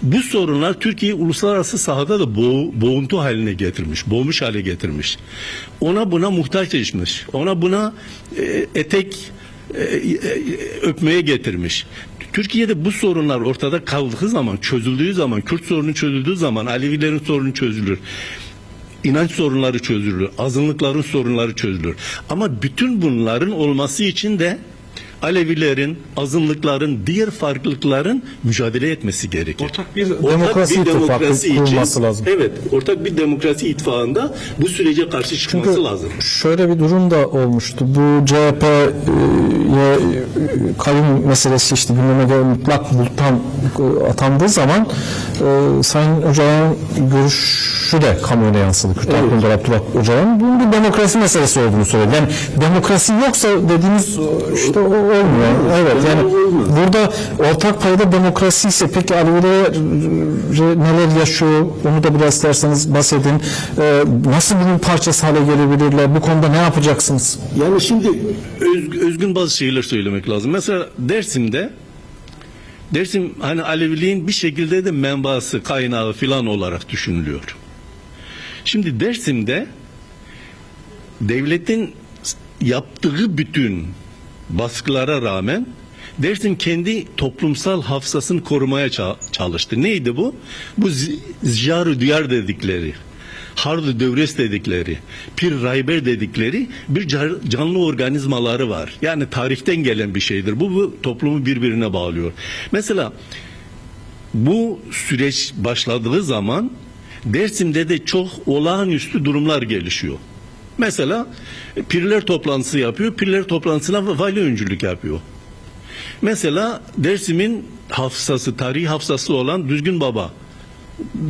Bu sorunlar Türkiye'yi uluslararası sahada da boğuntu haline getirmiş, boğmuş hale getirmiş. Ona buna muhtaç etmiş. Ona buna etek öpmeye getirmiş. Türkiye'de bu sorunlar ortada kaldığı zaman, çözüldüğü zaman, Kürt sorunu çözüldüğü zaman, Alevilerin sorunu çözülür. İnanç sorunları çözülür, azınlıkların sorunları çözülür. Ama bütün bunların olması için de Alevilerin, azınlıkların, diğer farklılıkların mücadele etmesi gerekir. Ortak bir demokrasi ittifakı kurulması lazım. Evet, ortak bir demokrasi ittifakında bu sürece karşı çıkması Çünkü lazım. şöyle bir durum da olmuştu. Bu CHP'ye kayyum meselesi işte gündeme göre mutlak buluttan atandığı zaman Sayın Öcalan'ın görüşü de kamuoyuna yansıdı. Kürt Halkı'nda Abdullah Öcalan bunun bir demokrasi meselesi olduğunu söyledi. Yani demokrasi yoksa dediğimiz işte o olmuyor. Evet yani burada ortak payda demokrasi ise peki Aleviler neler yaşıyor onu da biraz isterseniz bahsedin. Nasıl bunun parçası hale gelebilirler? Bu konuda ne yapacaksınız? Yani şimdi özgün bazı şeyler söylemek lazım. Mesela Dersim hani Aleviliğin bir şekilde de menbaası, kaynağı filan olarak düşünülüyor. Şimdi Dersim'de devletin yaptığı bütün baskılara rağmen Dersim kendi toplumsal hafızasını korumaya çalıştı. Neydi bu? Bu Ziya-ı Diyar dedikleri, Hardı Dövres dedikleri, Pir Rayber dedikleri bir canlı organizmaları var. Yani tarihten gelen bir şeydir. Bu toplumu birbirine bağlıyor. Mesela bu süreç başladığı zaman Dersim'de de çok olağanüstü durumlar gelişiyor. Mesela pirler toplantısı yapıyor. Pirler toplantısına vali öncülük yapıyor. Mesela Dersim'in hafızası, tarihi hafızası olan Düzgün Baba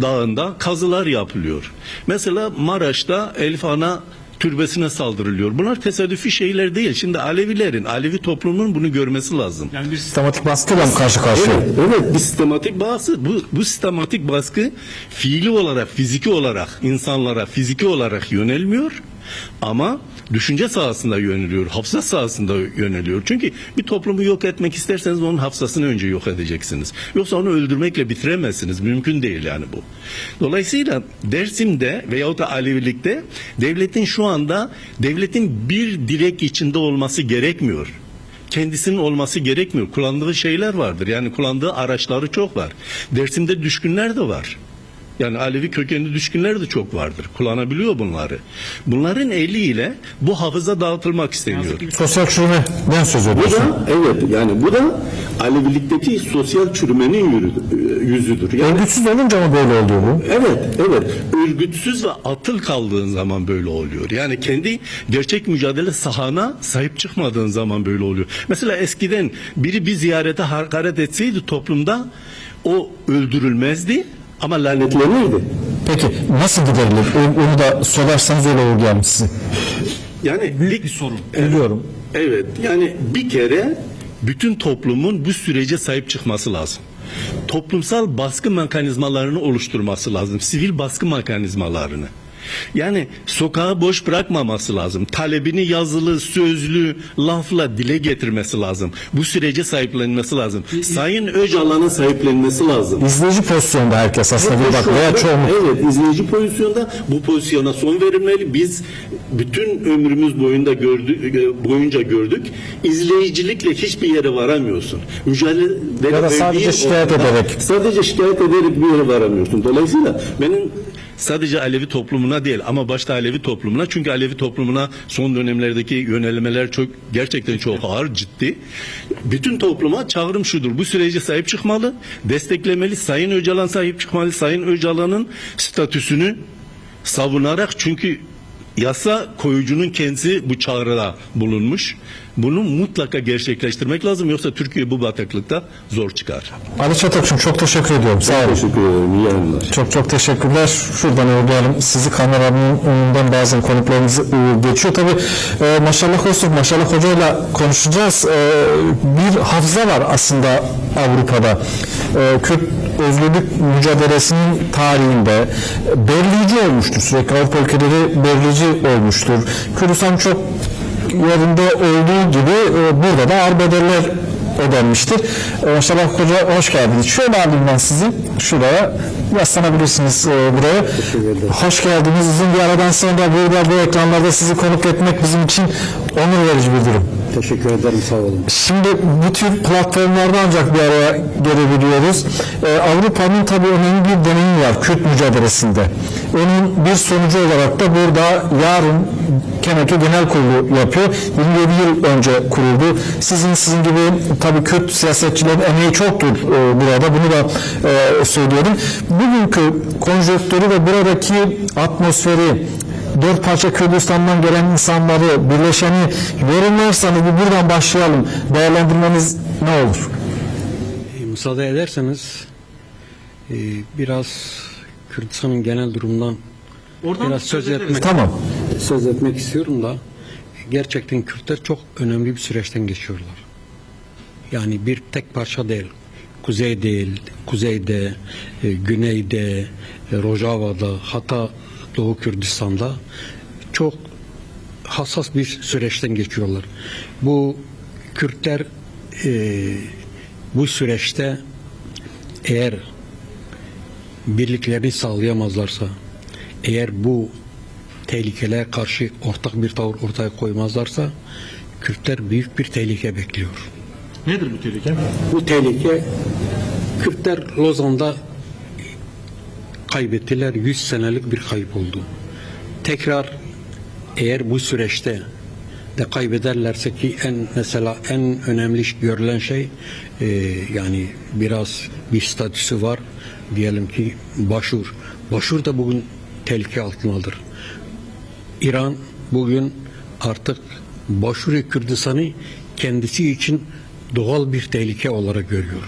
Dağı'nda kazılar yapılıyor. Mesela Maraş'ta Elif Ana türbesine saldırılıyor. Bunlar tesadüfi şeyler değil. Şimdi Alevi toplumunun bunu görmesi lazım. Yani bir sistematik baskıyla mı karşı karşıya? Evet, bir sistematik baskı. Bu sistematik baskı fiili olarak, fiziki olarak insanlara fiziki olarak yönelmiyor ama düşünce sahasında yöneliyor, hafıza sahasında yöneliyor. Çünkü bir toplumu yok etmek isterseniz onun hafızasını önce yok edeceksiniz. Yoksa onu öldürmekle bitiremezsiniz. Mümkün değil yani bu. Dolayısıyla Dersim'de veyahut da Alevilikte devletin bir direk içinde olması gerekmiyor. Kendisinin olması gerekmiyor. Kullandığı şeyler vardır. Yani kullandığı araçları çok var. Dersim'de düşkünler de var. Yani Alevi kökenli düşkünler de çok vardır. Kullanabiliyor bunları. Bunların eliyle bu hafıza dağıtılmak isteniyor. Sosyal çürümeden söz Bu ediyorsun. da evet yani bu da Alevilikteki sosyal çürümenin yüzüdür. Yani Örgütsüz olunca mı böyle oluyor bu? evet. Örgütsüz ve atıl kaldığın zaman böyle oluyor. Yani kendi gerçek mücadele sahana sahip çıkmadığın zaman böyle oluyor. Mesela eskiden biri bir ziyarete hakaret etseydi toplumda o öldürülmezdi ama lanetlenirdi. Peki nasıl giderilir? Onu da söylerseniz öyle vurgulayalım sizi. Yani Büyük bir sorun. Biliyorum. Evet yani bir kere bütün toplumun bu sürece sahip çıkması lazım. Toplumsal baskı mekanizmalarını oluşturması lazım. Sivil baskı mekanizmalarını. Yani sokağı boş bırakmaması lazım. Talebini yazılı, sözlü, lafla dile getirmesi lazım. Bu sürece sahiplenmesi lazım. Sayın Öcalan'ın sahiplenmesi lazım. İzleyici pozisyonda herkes aslında bir bak veya çoğunluk. Evet, izleyici pozisyonda bu pozisyona son verilmeli. Biz bütün ömrümüz boyunca gördük. İzleyicilikle hiçbir yere varamıyorsun. Mücadele Ya da sadece şikayet ederek. Sadece şikayet ederek bir yere varamıyorsun. Dolayısıyla benim sadece Alevi toplumuna değil ama başta Alevi toplumuna, çünkü Alevi toplumuna son dönemlerdeki yönelmeler gerçekten çok ağır, ciddi. Bütün topluma çağrım şudur: bu sürece sahip çıkmalı, desteklemeli. Sayın Öcalan sahip çıkmalı. Sayın Öcalan'ın statüsünü savunarak, çünkü yasa koyucunun kendisi bu çağrıda bulunmuş. Bunu mutlaka gerçekleştirmek lazım, yoksa Türkiye bu bataklıkta zor çıkar. Ali Çatakçım çok teşekkür ediyorum. Sağ olun. Teşekkür ederim. İyi yayınlar. Çok teşekkürler. Şuradan uğurlayalım. Sizi kameranın önünden bazen konuklarımız geçiyor. Tabii maşallah olsun, maşallah hocayla konuşacağız. Bir hafıza var aslında Avrupa'da. Kürt özgürlük mücadelesinin tarihinde belirleyici olmuştur. Sürekli Avrupa ülkeleri belirleyici olmuştur. Kürdistan çok yerinde olduğu gibi burada da ağır bedeller ödenmiştir. Maşallah hoca hoş geldiniz. Şöyle alayım ben sizi. Şuraya yaslanabilirsiniz buraya. Hoş geldiniz. Uzun bir aradan sonra burada bu ekranlarda sizi konuk etmek bizim için onur verici bir durum. Teşekkür ederim. Sağ olun. Şimdi bu tür platformlarda ancak bir araya gelebiliyoruz. Avrupa'nın tabii önemli bir deneyimi var Kürt mücadelesinde. Onun bir sonucu olarak da burada yarın Keneke Genel Kurulu yapıyor. 27 yıl önce kuruldu. Sizin gibi tabii Kürt siyasetçilerin emeği çoktur burada. Bunu da söylüyorum. Bugünkü konjonktürü ve buradaki atmosferi, dört parça Kürdistan'dan gelen insanları, birleşeni yorumlarsanız bir buradan başlayalım. Değerlendirmeniz ne olur? Müsaade ederseniz biraz Kürdistan'ın genel durumundan biraz söz etmek, Tamam. söz etmek istiyorum da gerçekten Kürtler çok önemli bir süreçten geçiyorlar. Yani bir tek parça değil. Kuzey değil, kuzeyde, güneyde, Rojava'da, hatta Doğu Kürdistan'da çok hassas bir süreçten geçiyorlar. Bu Kürtler bu süreçte eğer birliklerini sağlayamazlarsa, eğer bu tehlikelere karşı ortak bir tavır ortaya koymazlarsa Kürtler büyük bir tehlike bekliyor. Nedir bu tehlike? Bu tehlike Kürtler Lozan'da kaybettiler. 100 senelik bir kayıp oldu. Tekrar eğer bu süreçte de kaybederlerse ki mesela en önemli görülen şey yani biraz bir statüsü var. Diyelim ki Başur. Başur da bugün tehlike altındadır. İran bugün artık Başur-i Kürdistan'ı kendisi için doğal bir tehlike olarak görüyor.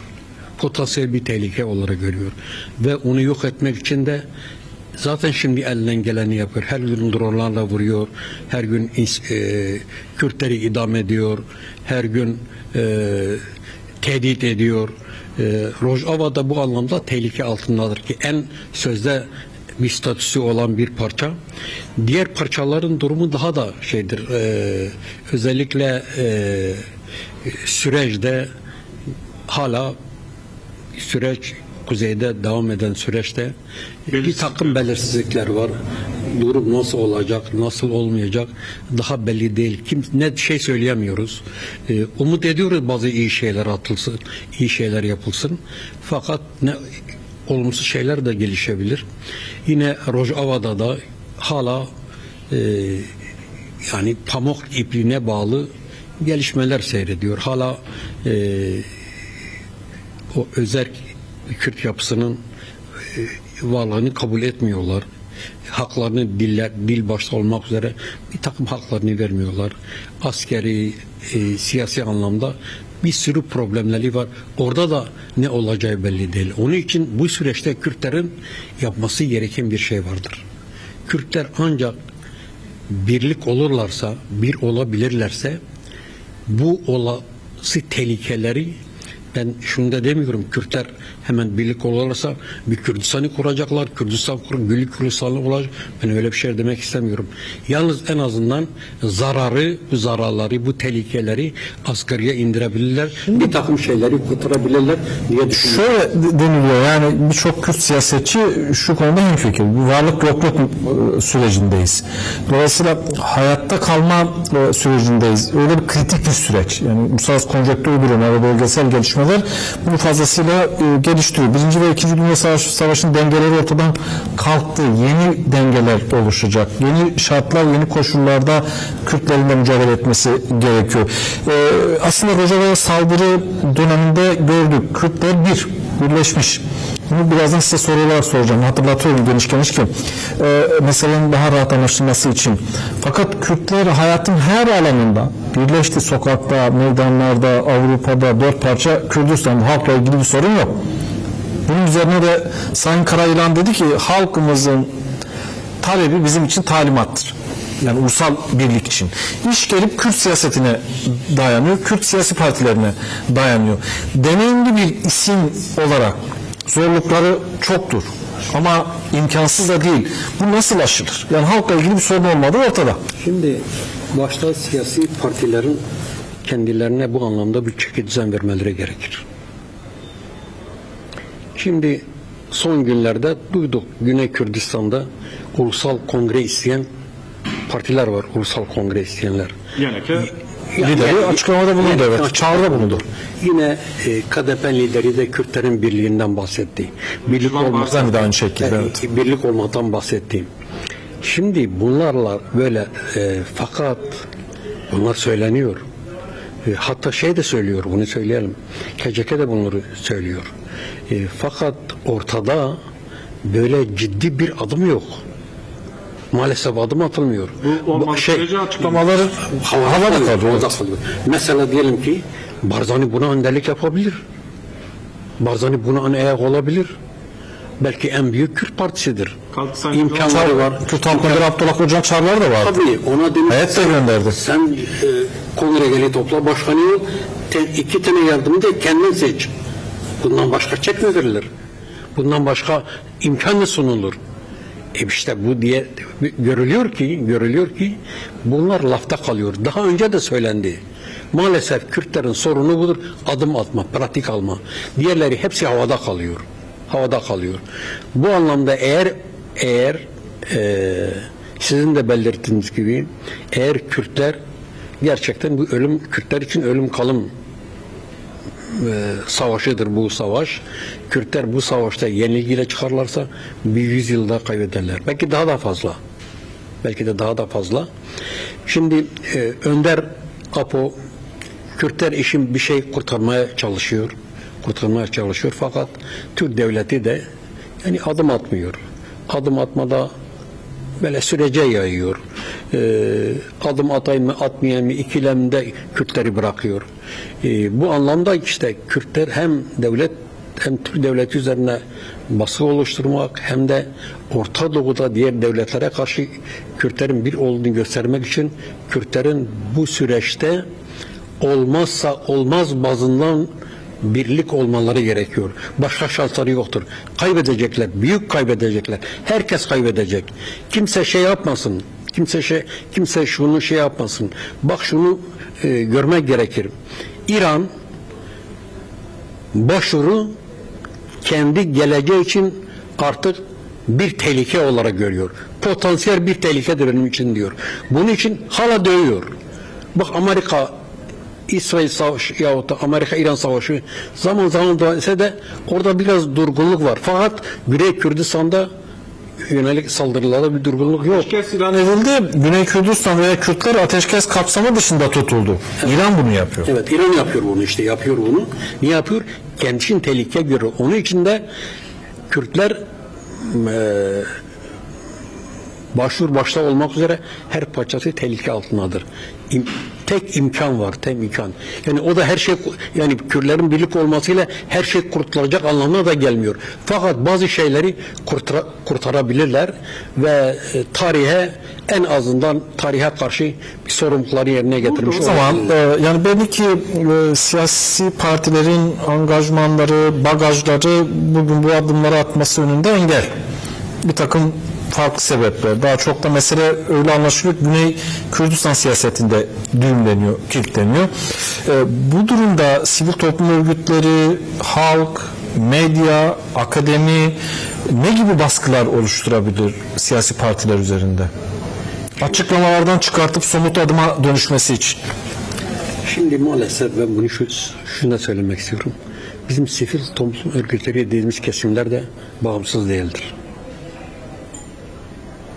Potansiyel bir tehlike olarak görüyor. Ve onu yok etmek için de zaten şimdi elinden geleni yapıyor. Her gün dronlarla vuruyor. Her gün Kürtleri idam ediyor. Her gün tehdit ediyor. Rojava da bu anlamda tehlike altındadır ki en sözde bir statüsü olan bir parça. Diğer parçaların durumu daha da şeydir. Özellikle süreçte hala süreç kuzeyde devam eden süreçte bir takım belirsizlikler var. Durum nasıl olacak, nasıl olmayacak daha belli değil. Ne şey söyleyemiyoruz. Umut ediyoruz bazı iyi şeyler atılsın, iyi şeyler yapılsın. Fakat ne olumsuz şeyler de gelişebilir. Yine Rojava'da da hala yani pamuk ipliğine bağlı gelişmeler seyrediyor. Hala o özerk Kürt yapısının varlığını kabul etmiyorlar. Haklarını dil başta olmak üzere bir takım haklarını vermiyorlar. Askeri, siyasi anlamda bir sürü problemleri var. Orada da ne olacağı belli değil. Onun için bu süreçte Kürtlerin yapması gereken bir şey vardır. Kürtler ancak birlik olurlarsa, bir olabilirlerse bu olası tehlikeleri, ben şunu da demiyorum, Kürtler hemen birlik olurlarsa bir Kürdistan'ı kuracaklar, Kürdistan birlik Kürdistan'ı olacak. Ben öyle bir şey demek istemiyorum. Yalnız en azından bu zararları, bu tehlikeleri asgariye indirebilirler. Bir takım şeyleri kurtarabilirler diye düşünüyorum. Şöyle deniliyor, yani birçok Kürt siyasetçi şu konuda hemfikir. Bir varlık yokluk sürecindeyiz. Dolayısıyla hayatta kalma sürecindeyiz. Öyle bir kritik bir süreç. Yani uluslararası konjonktür durumu ve bölgesel gelişmeler bunu fazlasıyla geliştiriyor. Birinci ve İkinci Dünya Savaşı'nın dengeleri ortadan kalktı. Yeni dengeler oluşacak. Yeni şartlar, yeni koşullarda Kürtlerin de mücadele etmesi gerekiyor. Aslında Rojava'ya saldırı döneminde gördük. Kürtler bir birleşmiş. Bunu birazdan size sorular soracağım. Hatırlatıyorum genişken meselenin daha rahat anlaşılması için. Fakat Kürtler hayatın her alanında birleşti. Sokakta, meydanlarda, Avrupa'da, dört parça Kürdistan'da halkla ilgili bir sorun yok. Bunun üzerine de Sayın Karayılan dedi ki halkımızın talebi bizim için talimattır. Yani ulusal birlik için. İş gelip Kürt siyasetine dayanıyor. Kürt siyasi partilerine dayanıyor. Deneyimli bir isim olarak zorlukları çoktur. Ama imkansız da değil. Bu nasıl aşılır? Yani halkla ilgili bir sorun olmadığı ortada. Şimdi başta siyasi partilerin kendilerine bu anlamda bir çeki düzen vermeleri gerekir. Şimdi son günlerde duyduk Güney Kürdistan'da ulusal kongre isteyen partiler var. Ulusal kongre isteyenler. Lideri açıklamada bulundu, evet. Çağrıda bulundu. Yine KDP lideri de Kürtlerin birliğinden bahsetti. Birlik Barzani de aynı şekilde, evet. Birlik olmaktan bahsetti. Şimdi bunlarla böyle fakat bunlar söyleniyor. Hatta şey de söylüyor, bunu söyleyelim. KCK de bunları söylüyor. Fakat ortada böyle ciddi bir adım yok. Maalesef adım atılmıyor. Bu olmadığı sürece açıklamaları havada kalıyor. Mesela diyelim ki Barzani buna önderlik yapabilir. Barzani buna ön ayak olabilir. Belki en büyük Kürt partisidir. İmkanları var. Kürt halkında Abdullah Öcalan çağrıları da vardı. Tabii ona demiş. Hayat da gönderdi. Sen kongreyi topla, başkanı ol, 2 tane yardımcı da kendin seç. Bundan başka çek mi verilir? Bundan başka imkan mı sunulur? İşte bu diye görülüyor ki bunlar lafta kalıyor. Daha önce de söylendi. Maalesef Kürtlerin sorunu budur. Adım atma, pratik alma. Diğerleri hepsi havada kalıyor. Havada kalıyor. Bu anlamda eğer sizin de belirttiğiniz gibi eğer Kürtler gerçekten bu Kürtler için ölüm kalım savaşıdır bu savaş. Kürtler bu savaşta yenilgiyle çıkarlarsa bir 100 yılda kaybederler. Belki daha da fazla. Belki de daha da fazla. Şimdi Önder Apo Kürtler için bir şey kurtarmaya çalışıyor. Fakat Türk devleti de yani adım atmıyor. Adım atmada böyle sürece yayıyor. Adım atayım mı atmayayım mı ikilemde Kürtleri bırakıyor. Bu anlamda işte Kürtler hem Türk devleti üzerine baskı oluşturmak hem de Orta Doğu'da diğer devletlere karşı Kürtlerin bir olduğunu göstermek için Kürtlerin bu süreçte olmazsa olmaz bazından birlik olmaları gerekiyor. Başka şansları yoktur. Kaybedecekler, büyük kaybedecekler. Herkes kaybedecek. Kimse şey yapmasın. Kimse şunu şey yapmasın. Bak şunu görmek gerekir. İran başvuru kendi geleceği için artık bir tehlike olarak görüyor. Potansiyel bir tehlikedir benim için diyor. Bunun için hala dövüyor. Bak Amerika İsrail savaşı yahut da Amerika-İran savaşı zaman zaman da de orada biraz durgunluk var. Fakat Güney Kürdistan'da yönelik saldırılarda bir durgunluk yok. Ateşkes ilan edildi. Güney Kürdistan veya Kürtler ateşkes kapsamı dışında tutuldu. Evet. İran bunu yapıyor. Evet, İran yapıyor bunu işte. Yapıyor bunu. Niye yapıyor? Kendisinin tehlike görüyor. Onun için de Kürtler başta olmak üzere her parçası tehlike altındadır. Tek imkan var, tek imkan. Yani o da her şey, yani Kürtlerin birlik olmasıyla her şey kurtulacak anlamına da gelmiyor. Fakat bazı şeyleri kurtarabilirler ve en azından tarihe karşı bir sorumlulukları yerine getirmiş. O zaman yani belli ki siyasi partilerin angajmanları, bagajları bugün bu adımları atması önünde engel. Bir takım farklı sebepler. Daha çok da mesele öyle anlaşılıyor. Güney Kürdistan siyasetinde düğümleniyor, kilitleniyor. Bu durumda sivil toplum örgütleri, halk, medya, akademi ne gibi baskılar oluşturabilir siyasi partiler üzerinde? Açıklamalardan çıkartıp somut adıma dönüşmesi için. Şimdi maalesef ben bunu şunu da söylemek istiyorum. Bizim sivil toplum örgütleri dediğimiz kesimler de bağımsız değildir.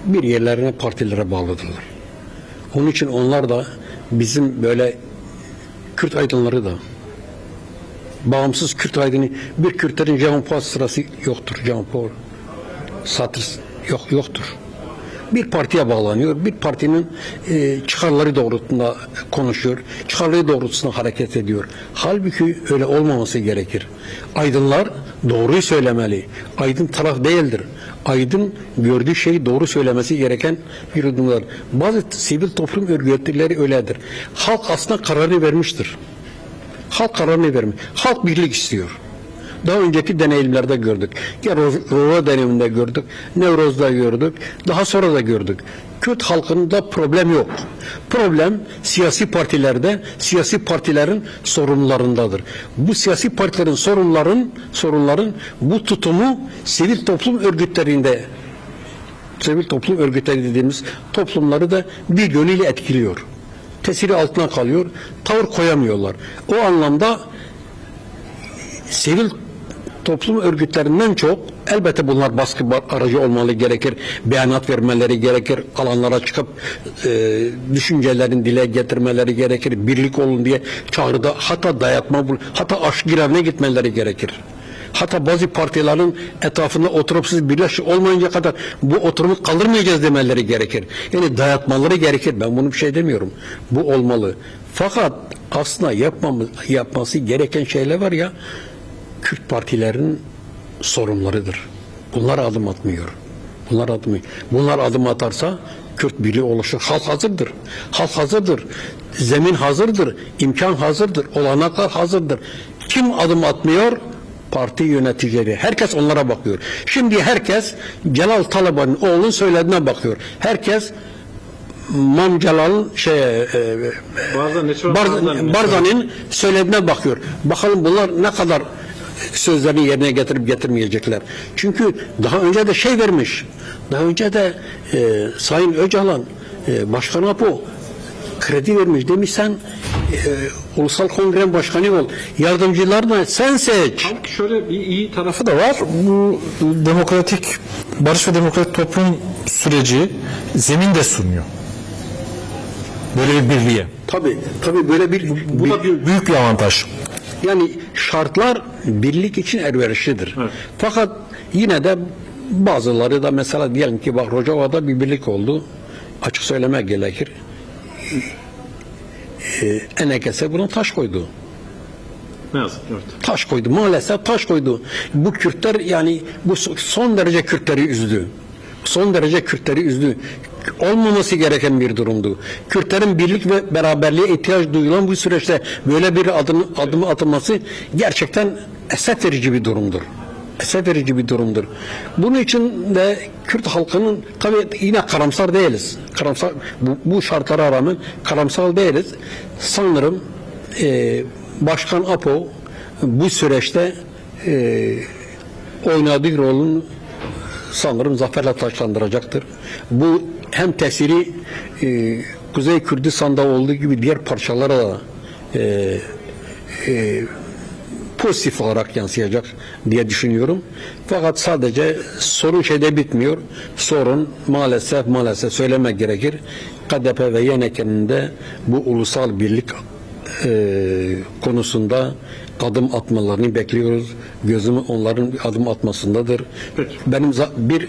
Bir yerlerine partilere bağlıdırlar. Onun için onlar da bizim böyle Kürt aydınları da bağımsız Kürt aydını, bir Kürtlerin Jean Paul sırası yoktur. Jean Paul satır yoktur. Bir partiye bağlanıyor, bir partinin çıkarları doğrultusunda konuşuyor, çıkarları doğrultusunda hareket ediyor. Halbuki öyle olmaması gerekir. Aydınlar doğruyu söylemeli. Aydın taraf değildir. Aydın gördüğü şeyi doğru söylemesi gereken bir durumlar. Bazı sivil toplum örgütleri öyledir. Halk aslında kararını vermiştir. Halk kararını vermiş. Halk birlik istiyor. Daha önceki deneyimlerde gördük. Ya Rova döneminde gördük, Nevroz'da gördük, daha sonra da gördük. Kürt halkında problem yok. Problem siyasi partilerde, siyasi partilerin sorunlarındadır. Bu siyasi partilerin sorunların bu tutumu sivil toplum örgütlerinde, sivil toplum örgütleri dediğimiz toplumları da bir yönüyle etkiliyor. Tesiri altına kalıyor, tavır koyamıyorlar. O anlamda sivil toplum örgütlerinden çok elbette bunlar baskı aracı olmalı gerekir. Beyanat vermeleri gerekir. Alanlara çıkıp düşüncelerini dile getirmeleri gerekir. Birlik olun diye çağrıda hatta dayatma hatta aşk grevine gitmeleri gerekir. Hatta bazı partilerin etrafında oturup siz birleşik olmayınca kadar bu oturumu kaldırmayacağız demeleri gerekir. Yani dayatmaları gerekir. Ben bunu bir şey demiyorum. Bu olmalı. Fakat aslında yapması gereken şeyler var ya, Kürt partilerin sorunlarıdır. Bunlar adım atmıyor. Bunlar adım atarsa Kürt birliği oluşur. Halk hazırdır. Halk hazırdır. Zemin hazırdır. İmkan hazırdır. Olanaklar hazırdır. Kim adım atmıyor? Parti yöneticileri. Herkes onlara bakıyor. Şimdi herkes Celal Taliban'ın oğlunun söylediğine bakıyor. Herkes Mam Celal'ın Barzani'nin söylediğine bakıyor. Bakalım bunlar ne kadar sözlerini yerine getirip getirmeyecekler. Çünkü daha önce de vermiş. Daha önce de Sayın Öcalan Başkan Apo kredi vermiş. Demiş sen Ulusal Kongre'nin başkanı ol. Yardımcılarına sen seç. Halbuki şöyle bir iyi tarafı da var. Bu demokratik, barış ve demokratik toplum süreci zemin de sunuyor. Böyle bir birliğe. Tabii böyle Bu da büyük bir avantaj. yani şartlar birlik için elverişlidir. Evet. Fakat yine de bazıları da mesela diyelim ki bak Rojava'da bir birlik oldu. Açık söylemek gerekir. Enekese buna taş koydu. Ne yazık, evet. Taş koydu. Maalesef taş koydu. Bu Kürtler yani bu son derece Kürtleri üzdü. Son derece Kürtleri üzdü. Olmaması gereken bir durumdu. Kürtlerin birlik ve beraberliğe ihtiyaç duyulan bu süreçte böyle bir adımı atılması gerçekten esef verici bir durumdur. Esef verici bir durumdur. Bunun için de Kürt halkının tabii yine karamsar değiliz. Karamsar bu şartlara rağmen karamsar değiliz. Sanırım Başkan Apo bu süreçte oynadığı rolün sanırım zaferle taçlandıracaktır. Bu hem tesiri Kuzey Kürdistan'da olduğu gibi diğer parçalara da pozitif olarak yansıyacak diye düşünüyorum. Fakat sadece sorun şeyde bitmiyor. Sorun maalesef söylemek gerekir. KDP ve YNK'nin de bu ulusal birlik konusunda adım atmalarını bekliyoruz. Gözüm onların adım atmasındadır. Peki. Benim bir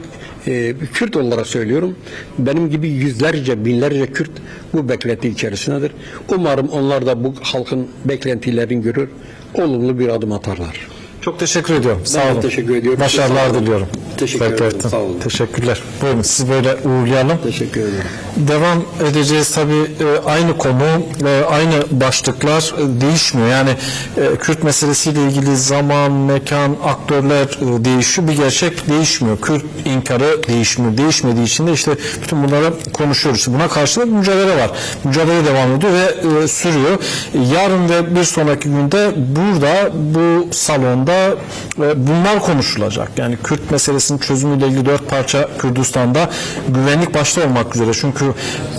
Kürt olarak söylüyorum. Benim gibi yüzlerce, binlerce Kürt bu beklenti içerisindedir. Umarım onlar da bu halkın beklentilerini görür. Olumlu bir adım atarlar. Çok teşekkür ediyorum. Sağ Ben de olun. teşekkür ediyorum. Başarılar Sağ olun. diliyorum. Teşekkür Belki ederim. ettim. Sağ olun. Teşekkürler. Buyurun sizi böyle uğurlayalım. Teşekkür ederim. Devam edeceğiz tabii, aynı konu, aynı başlıklar değişmiyor. Yani Kürt meselesiyle ilgili zaman, mekan, aktörler değişiyor. Bir gerçek değişmiyor. Kürt inkarı değişmiyor. Değişmediği için de işte bütün bunları konuşuyoruz. Buna karşı da bir mücadele var. Mücadele devam ediyor ve sürüyor. Yarın ve bir sonraki günde burada bu salonda bunlar konuşulacak. Yani Kürt meselesinin çözümüyle ilgili 4 parça Kürdistan'da güvenlik başta olmak üzere. Çünkü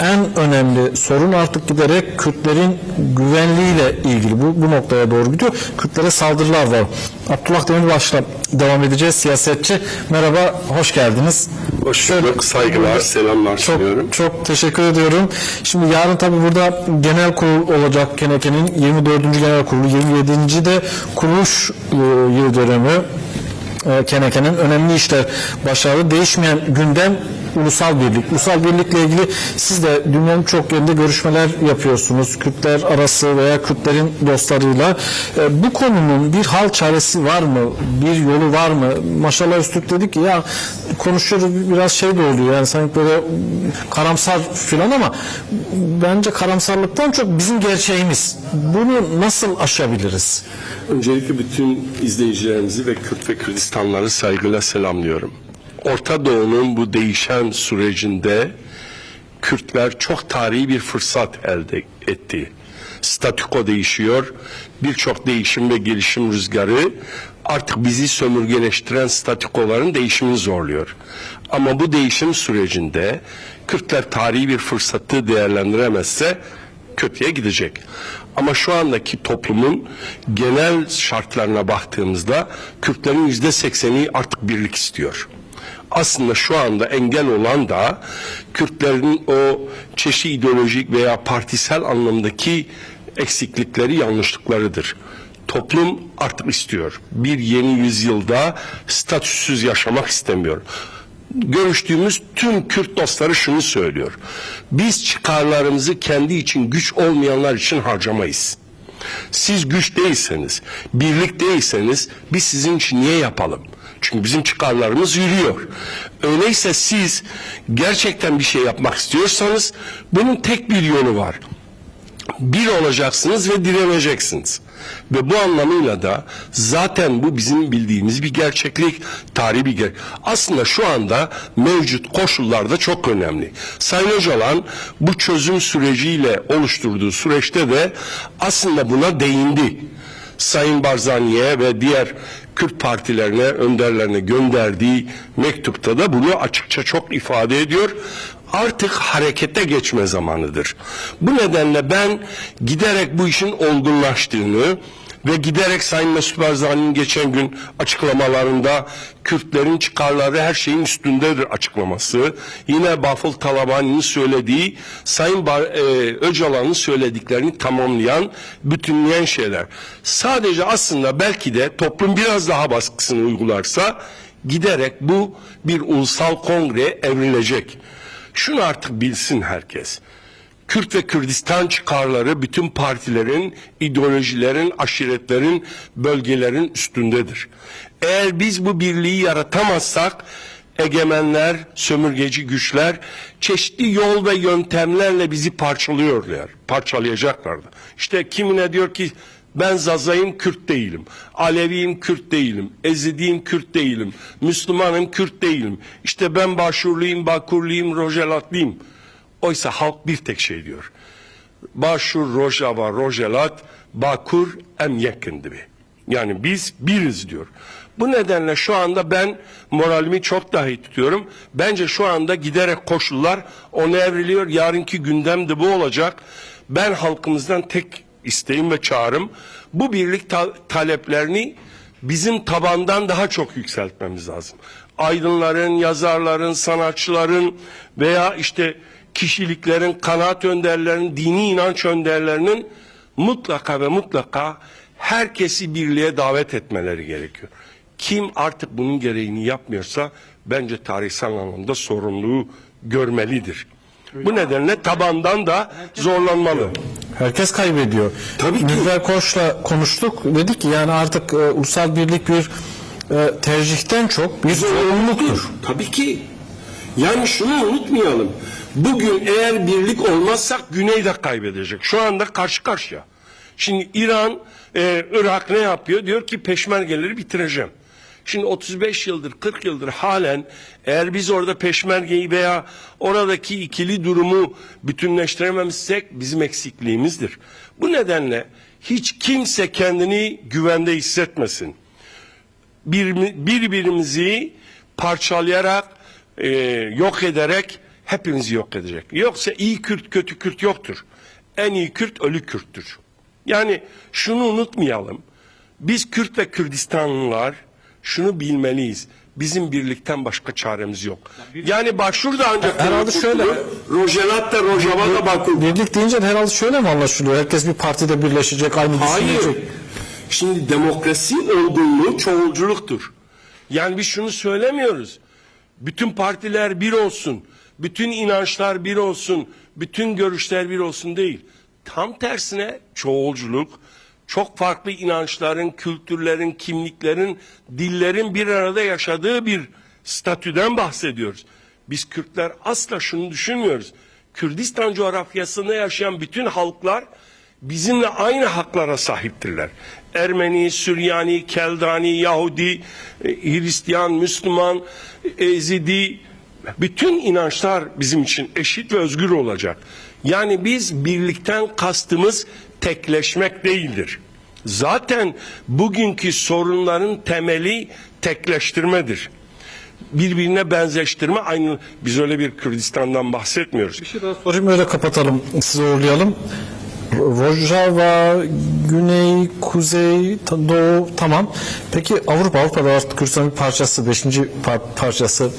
en önemli sorun artık giderek Kürtlerin güvenliğiyle ilgili. Bu noktaya doğru gidiyor. Kürtlere saldırılar var. Abdullah Demirbaş'la devam edeceğiz. Siyasetçi merhaba, hoş geldiniz. Hoş bulduk. Saygılar, selamlar sunuyorum. Çok teşekkür ediyorum. Şimdi yarın tabii burada genel kurul olacak Keneke'nin 24. genel kurulu, 27. de kuruluş yıl dönümü. Keneke'nin önemli işler başarılı, değişmeyen gündem ulusal birlik. Ulusal birlikle ilgili siz de dünyanın çok yerinde görüşmeler yapıyorsunuz. Kürtler arası veya Kürtlerin dostlarıyla. Bu konunun bir hal çaresi var mı? Bir yolu var mı? Maşallah Öztürk dedi ki ya konuşuyoruz, biraz şey de oluyor yani sanki böyle karamsar filan, ama bence karamsarlıktan çok bizim gerçeğimiz. Bunu nasıl aşabiliriz? Öncelikle bütün izleyicilerimizi ve Kürt ve Kürdistanları saygıyla selamlıyorum. Orta Doğu'nun bu değişen sürecinde Kürtler çok tarihi bir fırsat elde etti. Statüko değişiyor, birçok değişim ve gelişim rüzgarı artık bizi sömürgeleştiren statükoların değişimini zorluyor. Ama bu değişim sürecinde Kürtler tarihi bir fırsatı değerlendiremezse kötüye gidecek. Ama şu andaki toplumun genel şartlarına baktığımızda Kürtlerin %80'i artık birlik istiyor. Aslında şu anda engel olan da Kürtlerin o çeşitli ideolojik veya partisel anlamdaki eksiklikleri, yanlışlıklarıdır. Toplum artık istiyor. Bir yeni yüzyılda statüsüz yaşamak istemiyor. Görüştüğümüz tüm Kürt dostları şunu söylüyor. Biz çıkarlarımızı kendi için güç olmayanlar için harcamayız. Siz güç değilseniz, birlik değilseniz biz sizin için niye yapalım? Çünkü bizim çıkarlarımız yürüyor. Öyleyse siz gerçekten bir şey yapmak istiyorsanız bunun tek bir yolu var. Bir olacaksınız ve direneceksiniz. Ve bu anlamıyla da zaten bu bizim bildiğimiz bir gerçeklik, tarihi bir gerçeklik. Aslında şu anda mevcut koşullarda çok önemli. Sayın Öcalan bu çözüm süreciyle oluşturduğu süreçte de aslında buna değindi. Sayın Barzani'ye ve diğer Kürt partilerine, önderlerine gönderdiği mektupta da bunu açıkça çok ifade ediyor. Artık harekete geçme zamanıdır. Bu nedenle ben giderek bu işin olgunlaştığını ve giderek Sayın Mesut Barzani'nin geçen gün açıklamalarında Kürtlerin çıkarları her şeyin üstündedir açıklaması, yine Bafıl Talabani'nin söylediği, Sayın Öcalan'ın söylediklerini tamamlayan, bütünleyen şeyler. Sadece aslında belki de toplum biraz daha baskısını uygularsa giderek bu bir ulusal kongreye evrilecek. Şunu artık bilsin herkes. Kürt ve Kürdistan çıkarları bütün partilerin, ideolojilerin, aşiretlerin, bölgelerin üstündedir. Eğer biz bu birliği yaratamazsak egemenler, sömürgeci güçler çeşitli yol ve yöntemlerle bizi parçalayacaklardı. İşte kimine diyor ki ben Zazayım, Kürt değilim. Aleviyim, Kürt değilim. Ezidiyim, Kürt değilim. Müslümanım, Kürt değilim. İşte ben Başurluyum, Bakurluyum, Rojelatlıyım. Oysa halk bir tek şey diyor. Başur, Rojava, Rojelat, Bakur, em yakındı be. Yani biz biriz diyor. Bu nedenle şu anda ben moralimi çok daha iyi tutuyorum. Bence şu anda giderek koşullar ona evriliyor. Yarınki gündem de bu olacak. Ben halkımızdan tek isteğim ve çağrım bu birlik taleplerini bizim tabandan daha çok yükseltmemiz lazım. Aydınların, yazarların, sanatçıların veya işte kişiliklerin, kanaat önderlerinin, dini inanç önderlerinin mutlaka ve mutlaka herkesi birliğe davet etmeleri gerekiyor. Kim artık bunun gereğini yapmıyorsa bence tarihsel anlamda sorumluluğu görmelidir. Bu nedenle tabandan da zorlanmalı. Herkes kaybediyor. Tabii ki. Münver Koç'la konuştuk. Dedik ki yani artık ulusal birlik bir tercihten çok bir zorunluluktur. Tabii ki. Yani şunu unutmayalım. Bugün eğer birlik olmazsak Güney de kaybedecek. Şu anda karşı karşıya. Şimdi İran, Irak ne yapıyor? Diyor ki peşmergeleri bitireceğim. Şimdi 35 yıldır, 40 yıldır halen eğer biz orada peşmergeyi veya oradaki ikili durumu bütünleştirememişsek bizim eksikliğimizdir. Bu nedenle hiç kimse kendini güvende hissetmesin. Birbirimizi parçalayarak, yok ederek hepimizi yok edecek. Yoksa iyi Kürt, kötü Kürt yoktur. En iyi Kürt ölü Kürttür. Yani şunu unutmayalım. Biz Kürt ve Kürdistanlılar şunu bilmeliyiz. Bizim birlikten başka çaremiz yok. Yani başvurda ancak Herhalde şöyle- Rojava da bakın. Birlik deyince de herhalde şöyle mi anlaşılıyor? Herkes bir partide birleşecek, aynı Hayır. düşünecek. Şimdi demokrasi olgunluğu çoğulculuktur. Yani biz şunu söylemiyoruz. Bütün partiler bir olsun, bütün inançlar bir olsun, bütün görüşler bir olsun değil. Tam tersine çoğulculuk, çok farklı inançların, kültürlerin, kimliklerin, dillerin bir arada yaşadığı bir statüden bahsediyoruz. Biz Kürtler asla şunu düşünmüyoruz. Kürdistan coğrafyasında yaşayan bütün halklar bizimle aynı haklara sahiptirler. Ermeni, Süryani, Keldani, Yahudi, Hristiyan, Müslüman, Ezidi, bütün inançlar bizim için eşit ve özgür olacak. Yani biz birlikten kastımız tekleşmek değildir. Zaten bugünkü sorunların temeli tekleştirmedir. Birbirine benzeştirme, aynı, biz öyle bir Kürdistan'dan bahsetmiyoruz. Bir şey daha sorayım, öyle kapatalım, sizi uğurlayalım. Rojava, Güney, Kuzey, Doğu, tamam. Peki Avrupa'da artık Kürdistan'ın bir parçası, 5. parçası,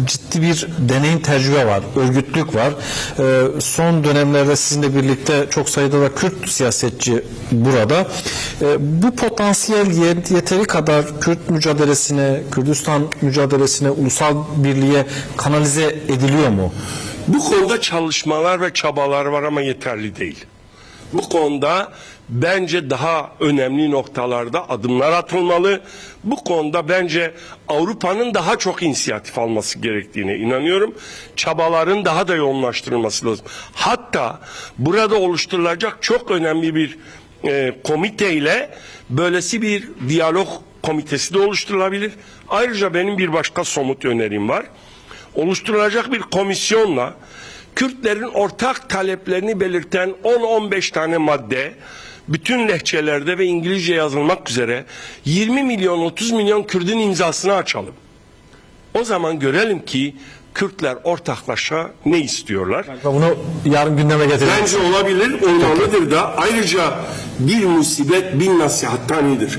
ciddi bir deneyim, tecrübe var, örgütlük var. Son dönemlerde sizinle birlikte çok sayıda da Kürt siyasetçi burada. Bu potansiyel yeteri kadar Kürt mücadelesine, Kürdistan mücadelesine, ulusal birliğe kanalize ediliyor mu? Bu konuda çalışmalar ve çabalar var ama yeterli değil. Bu konuda bence daha önemli noktalarda adımlar atılmalı. Bu konuda bence Avrupa'nın daha çok inisiyatif alması gerektiğine inanıyorum. Çabaların daha da yoğunlaştırılması lazım. Hatta burada oluşturulacak çok önemli bir komiteyle böylesi bir diyalog komitesi de oluşturulabilir. Ayrıca benim bir başka somut önerim var. Oluşturulacak bir komisyonla Kürtlerin ortak taleplerini belirten 10-15 tane madde bütün lehçelerde ve İngilizce yazılmak üzere 20 milyon 30 milyon Kürt'ün imzasını açalım. O zaman görelim ki Kürtler ortaklaşa ne istiyorlar? Bunu yarın gündeme getirelim. Bence olabilir, olmalıdır da. Ayrıca bir musibet bin nasihattan iyidir.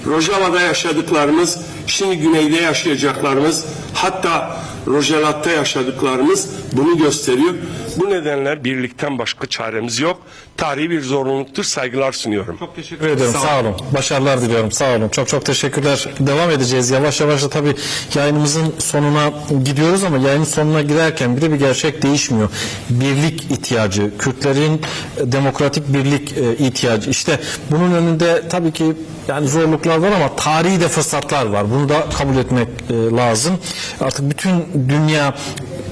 Rojava'da yaşadıklarımız, şimdi güneyde yaşayacaklarımız, hatta Rojava'da yaşadıklarımız bunu gösteriyor. Bu nedenle birlikten başka çaremiz yok. Tarihi bir zorunluluktur. Saygılar sunuyorum. Çok teşekkür ederim. Sağ olun. Başarılar diliyorum. Sağ olun. Çok çok teşekkürler. Devam edeceğiz. Yavaş yavaş da tabii yayınımızın sonuna gidiyoruz ama yayının sonuna girerken bir gerçek değişmiyor. Birlik ihtiyacı, Kürtlerin demokratik birlik ihtiyacı. İşte bunun önünde tabii ki yani zorluklar var ama tarihi de fırsatlar var. Bunu da kabul etmek lazım. Artık bütün dünya,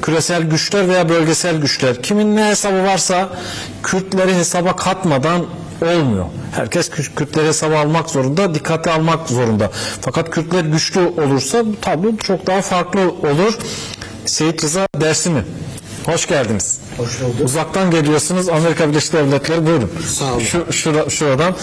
küresel güçler veya bölgesel güçler, kimin ne hesabı varsa Kürtleri hesaba katmadan olmuyor. Herkes Kürtleri hesaba almak zorunda, dikkate almak zorunda. Fakat Kürtler güçlü olursa bu tablo çok daha farklı olur. Seyit Rıza Dersimi, hoş geldiniz. Hoş bulduk. Uzaktan geliyorsunuz, Amerika Birleşik Devletleri, buyurun. Sağ olun. Şuradan.